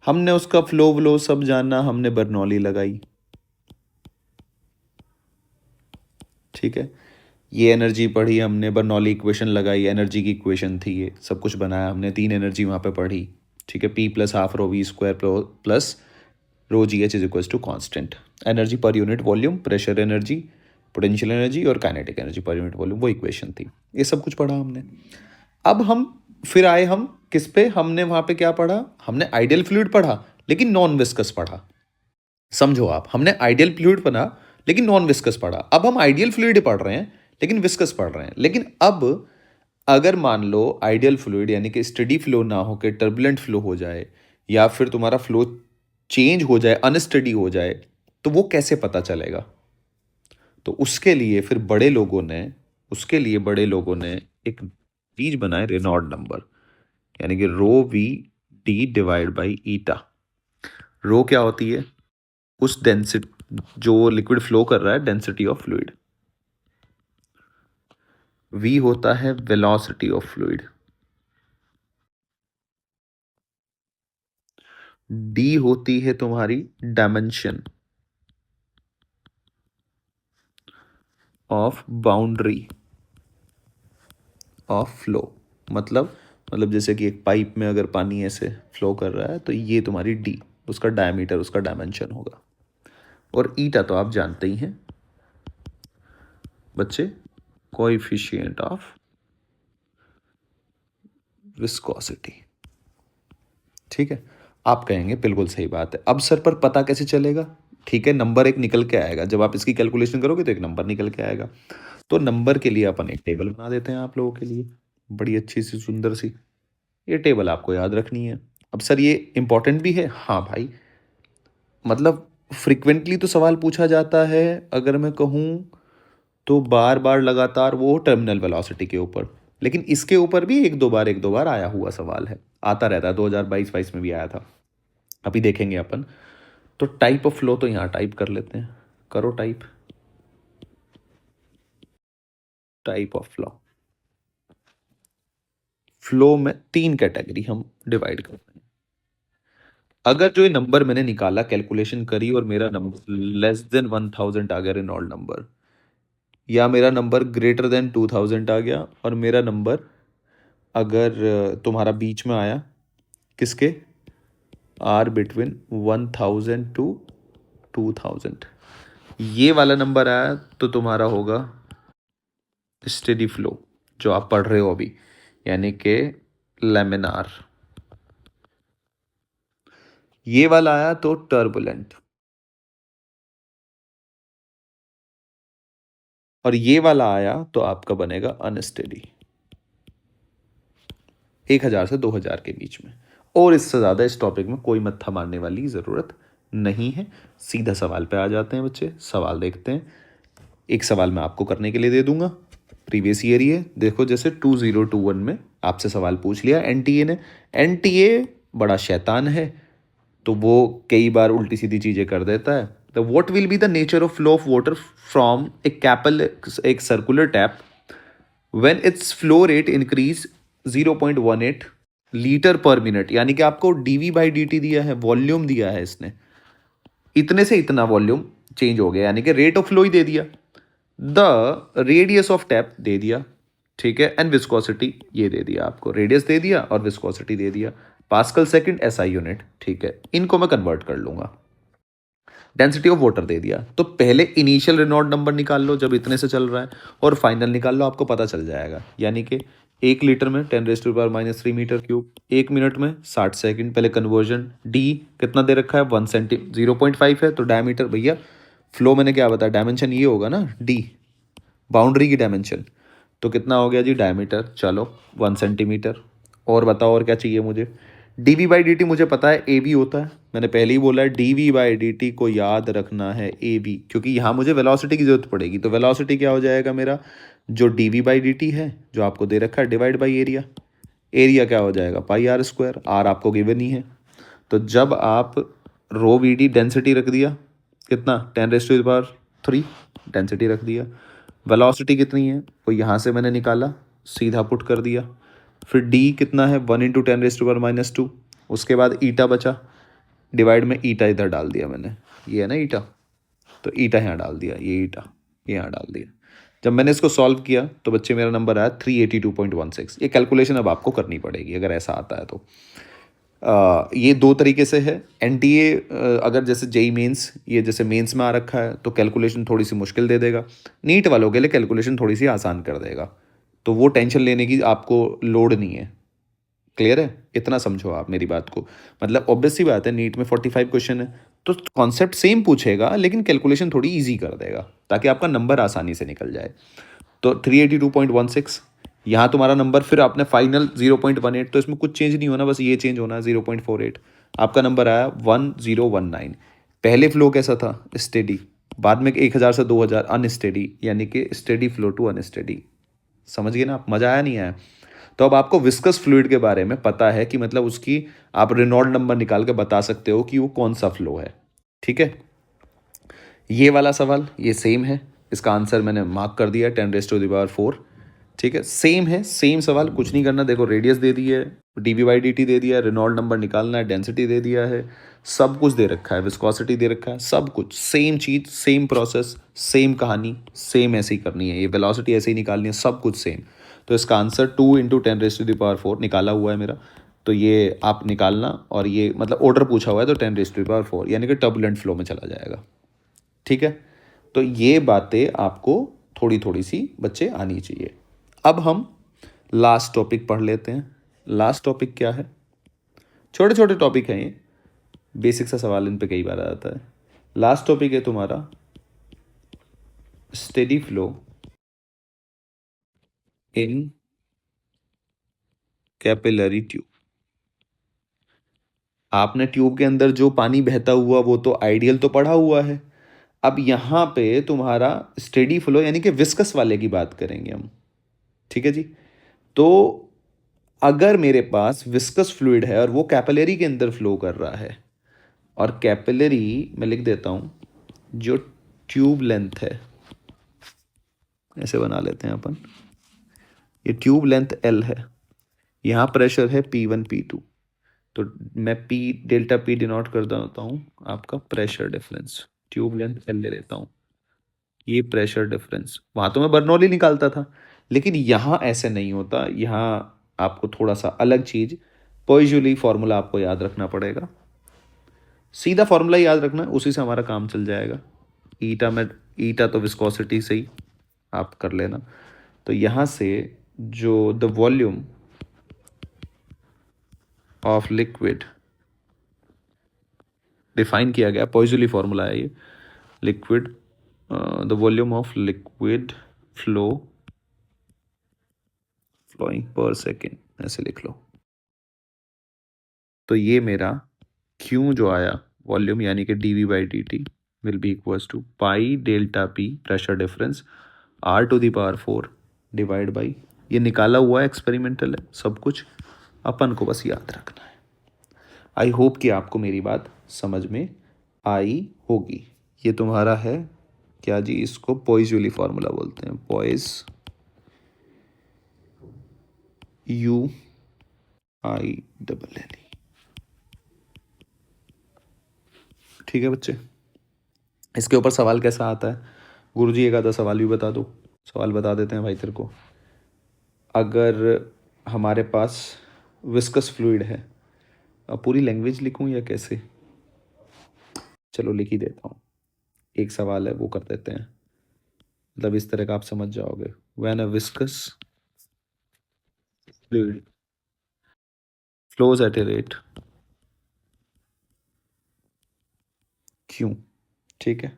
हमने उसका फ्लो व्लो सब जाना, हमने बर्नौली लगाई, ठीक है। ये एनर्जी पढ़ी हमने, बर्नौली इक्वेशन लगाई, एनर्जी की इक्वेशन थी, ये सब कुछ बनाया हमने, 3 एनर्जी वहाँ पे पढ़ी, ठीक है। P plus half rho v square plus rho g h is equals to constant. Energy पर unit volume, pressure energy, potential energy और काइनेटिक एनर्जी पर यूनिट वॉल्यूम, वो इक्वेशन थी। ये सब कुछ पढ़ा हमने। अब हम फिर आए हम किस पे? हमने वहाँ पे क्या पढ़ा? हमने आइडियल फ्लूइड पढ़ा लेकिन नॉन विस्कस पढ़ा। समझो आप, हमने आइडियल फ्लूइड पढ़ा लेकिन नॉन विस्कस पढ़ा। अब हम आइडियल फ्लूइड पढ़ रहे हैं लेकिन विस्कस पढ़ रहे हैं। लेकिन अब अगर मान लो आइडियल फ्लूइड यानी कि स्टेडी फ्लो ना हो के टर्बुलेंट फ्लो हो जाए, या फिर तुम्हारा फ्लो चेंज हो जाए, अनस्टेडी हो जाए, तो वो कैसे पता चलेगा? तो उसके लिए बड़े लोगों ने एक चीज बनाए, रेनॉल्ड नंबर, यानी कि rho v d divide by eta. Rho क्या होती है? उस डेंसिटी जो लिक्विड फ्लो कर रहा है, डेंसिटी ऑफ फ्लूइड। वी होता है वेलोसिटी ऑफ फ्लूइड। डी होती है तुम्हारी dimension of boundary of flow. मतलब जैसे कि एक पाइप में अगर पानी ऐसे फ्लो कर रहा है तो ये तुम्हारी डी, उसका डायमीटर, उसका डायमेंशन होगा। और ईटा तो आप जानते ही हैं बच्चे, कोएफिशिएंट ऑफ विस्कोसिटी, ठीक है। आप कहेंगे बिल्कुल सही बात है, अब सर पर पता कैसे चलेगा? ठीक है, नंबर एक निकल के आएगा, जब आप इसकी कैलकुलेशन करोगे तो एक नंबर निकल के आएगा। तो नंबर के लिए अपन एक टेबल बना देते हैं आप लोगों के लिए, बड़ी अच्छी सी सुंदर सी। ये टेबल आपको याद रखनी है। अब सर ये इंपॉर्टेंट भी है, हाँ भाई, मतलब फ्रिक्वेंटली तो सवाल पूछा जाता है, अगर मैं कहूँ तो बार बार लगातार, वो टर्मिनल वेलोसिटी के ऊपर। लेकिन इसके ऊपर भी एक दो बार आया हुआ सवाल है, आता रहता है, 2022-22 में भी आया था, अभी देखेंगे अपन। तो टाइप ऑफ फ्लो तो यहाँ टाइप कर लेते हैं, करो type, type of flow. Flow में 3 कैटेगरी हम डिवाइड करते हैं। अगर जो ये नंबर मैंने निकाला, कैलकुलेशन करी, और मेरा नंबर लेस देन 1000 आ गया रेनॉल्ड नंबर, या मेरा नंबर ग्रेटर देन 2000 आ गया, और मेरा नंबर अगर तुम्हारा बीच में आया, किसके? आर बिटवीन 1000 टू 2000, ये वाला नंबर आया तो तुम्हारा होगा स्टेडी फ्लो, जो आप पढ़ रहे हो अभी, यानी कि लेमिनार। ये वाला आया तो टर्बुलेंट, और ये वाला आया तो आपका बनेगा अनस्टेडी, 1000 से 2000 के बीच में। और इससे ज़्यादा इस टॉपिक में कोई मत्था मारने वाली ज़रूरत नहीं है। सीधा सवाल पे आ जाते हैं बच्चे, सवाल देखते हैं। एक सवाल मैं आपको करने के लिए दे दूंगा, प्रीवियस ईयर ही है, देखो, जैसे 2021 में आपसे सवाल पूछ लिया एनटीए ने। एनटीए बड़ा शैतान है, तो वो कई बार उल्टी सीधी चीज़ें कर देता है। The what will be the nature of flow of water from a कैपल, एक circular tap, when its flow rate increase 0.18 litre पर मिनट। यानी कि आपको डीवी बाई डी टी दिया है, वॉल्यूम दिया है इसने, इतने से इतना वॉल्यूम चेंज हो गया, यानी कि रेट ऑफ फ्लो ही दे दिया, द रेडियस ऑफ टैप दे दिया, ठीक है, एंड विस्कोसिटी ये दे दिया आपको, रेडियस दे दिया और विस्कोसिटी दे दिया, पास्कल सेकंड एसआई यूनिट, ठीक है, इनको मैं कन्वर्ट कर लूंगा। डेंसिटी ऑफ वाटर दे दिया, तो पहले इनिशियल रेनॉल्ड नंबर निकाल लो जब इतने से चल रहा है, और फाइनल निकाल लो, आपको पता चल जाएगा। यानी कि 1 लीटर में 10⁻³ मीटर क्यूब, 1 मिनट में 60 सेकंड। पहले कन्वर्जन, डी कितना दे रखा है? 0.5 है, तो डायमीटर भैया, फ्लो मैंने क्या बताया, डायमेंशन ये होगा ना, डी, बाउंड्री की डायमेंशन, तो कितना हो गया जी डायमीटर, चलो 1 सेंटीमीटर। और बताओ और क्या चाहिए मुझे? D V by D T मुझे पता है ए बी होता है, मैंने पहले ही बोला है, D V by D T को याद रखना है ए बी, क्योंकि यहाँ मुझे वेलोसिटी की जरूरत पड़ेगी। तो वेलोसिटी क्या हो जाएगा मेरा? जो D V by D T है जो आपको दे रखा है, डिवाइड बाई एरिया। एरिया क्या हो जाएगा? पाई आर स्क्वायर, आर आपको गिवन ही है। तो जब आप रो वी डी डेंसिटी रख दिया, कितना? 10⁻³ डेंसिटी रख दिया। वेलोसिटी कितनी है वो यहाँ से मैंने निकाला, सीधा पुट कर दिया। फिर डी कितना है 1 × 10⁻²। उसके बाद ईटा बचा, डिवाइड में ईटा इधर डाल दिया मैंने, ये है ना ईटा, तो ईटा यहाँ डाल दिया, ये ईटा ये यहाँ डाल दिया। जब मैंने इसको सॉल्व किया तो बच्चे मेरा नंबर आया 382.16। ये कैलकुलेशन अब आपको करनी पड़ेगी अगर ऐसा आता है तो। ये दो तरीके से है। एनटीए अगर जैसे जेई मेंस, ये जैसे मेंस में आ रखा है तो कैलकुलेशन थोड़ी सी मुश्किल दे देगा। नीट वालों के लिए कैलकुलेशन थोड़ी सी आसान कर देगा, तो वो टेंशन लेने की आपको लोड नहीं है। क्लियर है? इतना समझो आप मेरी बात को। मतलब ऑब्वियस सी बात है, नीट में 45 क्वेश्चन है तो कॉन्सेप्ट सेम पूछेगा लेकिन कैलकुलेशन थोड़ी इजी कर देगा ताकि आपका नंबर आसानी से निकल जाए। तो 382.16 यहाँ तुम्हारा नंबर, फिर आपने फाइनल 0.18, तो इसमें कुछ चेंज नहीं होना, बस ये चेंज होना है 0.48। आपका नंबर आया 1019। पहले फ्लो कैसा था? स्टेडी। बाद में 1000 से 2000 अनस्टेडी, यानी कि स्टेडी फ्लो टू अनस्टेडी। समझ गए ना आप? मजा आया नहीं आया? तो अब आपको विस्कस फ्लूइड के बारे में पता है कि मतलब उसकी आप रेनॉल्ड नंबर निकाल के बता सकते हो कि वो कौन सा फ्लो है। ठीक है, ये वाला सवाल ये सेम है, इसका आंसर मैंने मार्क कर दिया 10⁻⁴। ठीक है, सेम है, सेम सवाल, कुछ नहीं करना। देखो रेडियस दे दी है, dv/dt दे दिया है, रेनॉल्ड नंबर निकालना है, डेंसिटी दे दिया है, सब कुछ दे रखा है, विस्कोसिटी दे रखा है, सब कुछ सेम चीज़, सेम प्रोसेस, सेम कहानी, सेम ऐसे ही करनी है। ये वेलोसिटी ऐसे ही निकालनी है, सब कुछ सेम। तो इसका आंसर 2 × 10⁻⁴ निकाला हुआ है मेरा, तो ये आप निकालना। और ये मतलब ऑर्डर पूछा हुआ है तो 10⁻⁴, यानी कि टर्बुलेंट फ्लो में चला जाएगा। ठीक है, तो ये बातें आपको थोड़ी थोड़ी सी बच्चे आनी चाहिए। अब हम लास्ट टॉपिक पढ़ लेते हैं। लास्ट टॉपिक क्या है? छोटे छोटे टॉपिक हैं ये, बेसिक सा सवाल इन पे कई बार आ जाता है। लास्ट टॉपिक है तुम्हारा steady flow in capillary tube. आपने ट्यूब के अंदर जो पानी बहता हुआ वो तो आइडियल तो पढ़ा हुआ है। अब यहाँ पे तुम्हारा स्टेडी फ्लो यानी कि विस्कस वाले की बात करेंगे हम। ठीक है जी, तो अगर मेरे पास विस्कस फ्लूइड है और वो कैपिलरी के अंदर फ्लो कर रहा है, और कैपिलरी मैं लिख देता हूँ, जो ट्यूब लेंथ है, ऐसे बना लेते हैं अपन, ये ट्यूब लेंथ L है, यहाँ प्रेशर है P1 P2, तो मैं P डेल्टा P डिनोट कर देता हूँ आपका pressure difference, tube length L ले लेता हूँ, ये प्रेशर डिफरेंस। वहाँ तो मैं बर्नौली निकालता था, लेकिन यहाँ ऐसे नहीं होता, यहाँ आपको थोड़ा सा अलग चीज़, पॉइजूली फॉर्मूला आपको याद रखना पड़ेगा। सीधा फॉर्मूला याद रखना, उसी से हमारा काम चल जाएगा। ईटा तो विस्कोसिटी से ही आप कर लेना। तो यहाँ से जो the volume of liquid define किया गया, पॉइजूली फॉर्मूला है ये, liquid the volume of liquid flowing per second, ऐसे लिख लो। तो ये मेरा Q जो आया वॉल्यूम, यानी कि dv/dt will be equals to pi delta P pressure difference R⁴ divide by, ये निकाला हुआ है, एक्सपेरिमेंटल है, सब कुछ अपन को बस याद रखना है। आई होप कि आपको मेरी बात समझ में आई होगी। ये तुम्हारा है क्या जी, इसको पॉइजूली फॉर्मूला बोलते हैं, पॉइज UINNE। ठीक है बच्चे, इसके ऊपर सवाल कैसा आता है? गुरुजी एक आधा सवाल भी बता दो। सवाल बता देते हैं भाई तेरे को। अगर हमारे पास विस्कस फ्लूइड है, अब पूरी लैंग्वेज लिखूं या कैसे? चलो लिख ही देता हूँ, एक सवाल है वो कर देते हैं, मतलब इस तरह का आप समझ जाओगे। When a viscous fluid flows at a rate Q, ठीक है,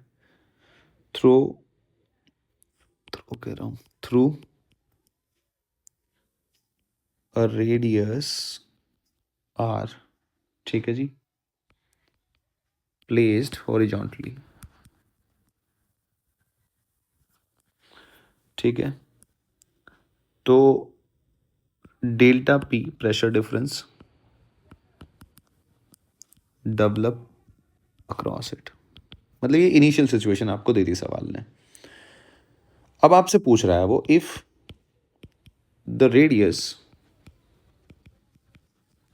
थ्रू कह रहा हूँ, थ्रू अ रेडियस R, ठीक है जी, प्लेस्ड हॉरिजॉन्टली, ठीक है, तो delta P pressure difference develop across it. मतलब ये इनिशियल सिचुएशन आपको दे दी सवाल ने। अब आपसे पूछ रहा है वो, if the radius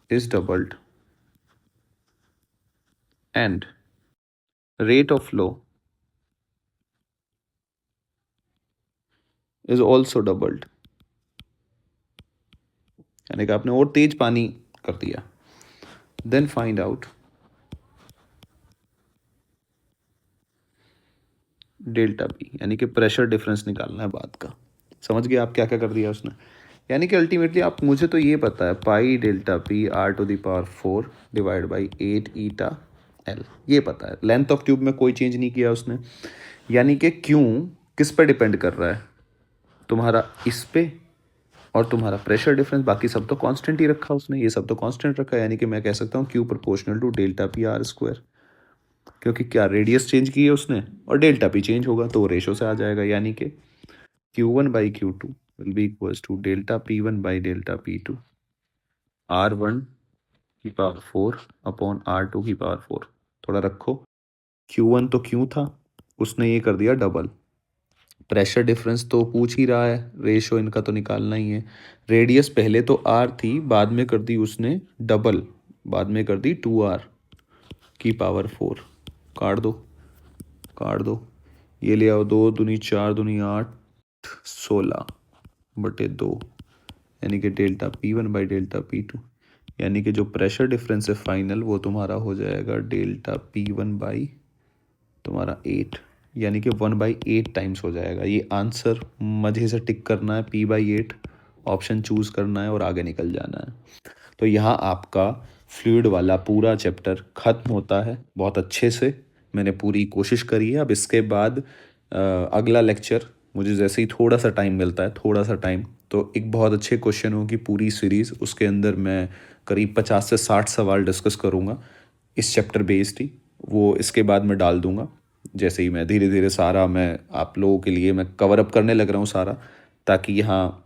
is doubled and rate of flow is also doubled, यानी कि आपने और तेज पानी कर दिया. Then find out delta P, यानी कि प्रेशर डिफरेंस निकालना है बात का. समझ गए आप क्या क्या कर दिया उसने. यानी कि अल्टीमेटली आप, मुझे तो ये पता है pi delta P R to the power 4 divide by 8 eta L, ये पता है. लेंथ ऑफ ट्यूब में कोई चेंज नहीं किया उसने. यानी कि क्यों किस पे डिपेंड कर रहा है, तुम्हारा इस पे और तुम्हारा प्रेशर डिफरेंस. बाकी सब तो कांस्टेंट ही रखा उसने, ये सब तो कांस्टेंट रखा है. यानी कि मैं कह सकता हूँ Q proportional to delta P R square, क्योंकि क्या रेडियस चेंज की है उसने और डेल्टा पी चेंज होगा तो रेशो से आ जाएगा. यानी कि Q1 by Q2 will be equals to delta P1 by delta P2 R1 की पावर 4 अपॉन R2 की पावर 4. थोड़ा रखो, Q1 तो क्यों था, उसने ये कर दिया डबल. प्रेशर डिफरेंस तो पूछ ही रहा है, रेशो इनका तो निकालना ही है. रेडियस पहले तो R थी, बाद में कर दी उसने डबल, बाद में कर दी 2R की पावर 4. काट दो, काट दो, ये ले आओ, 2 दूनी 4 दूनी 8 16 बटे 2, यानी कि delta P1 by delta P2. यानी कि जो प्रेशर डिफरेंस है फाइनल वो तुम्हारा हो जाएगा डेल्टा P1 बाई तुम्हारा 8, यानी कि 1/8 टाइम्स हो जाएगा. ये आंसर मज़े से टिक करना है, P/8 ऑप्शन चूज़ करना है और आगे निकल जाना है. तो यहाँ आपका फ्लूइड वाला पूरा चैप्टर ख़त्म होता है बहुत अच्छे से. मैंने पूरी कोशिश करी है. अब इसके बाद अगला लेक्चर मुझे जैसे ही थोड़ा सा टाइम मिलता है, थोड़ा सा टाइम, तो एक बहुत अच्छे क्वेश्चनों की पूरी सीरीज़, उसके अंदर मैं करीब 50 से 60 सवाल डिस्कस करूँगा इस चैप्टर बेस्ड ही. वो इसके बाद मैं डाल दूँगा. जैसे ही मैं धीरे धीरे सारा मैं आप लोगों के लिए मैं कवर अप करने लग रहा हूँ सारा, ताकि यहाँ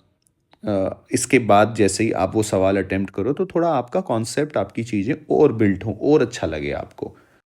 इसके बाद जैसे ही आप वो सवाल अटेम्प्ट करो तो थोड़ा आपका कॉन्सेप्ट, आपकी चीज़ें और बिल्ट हों और अच्छा लगे आपको.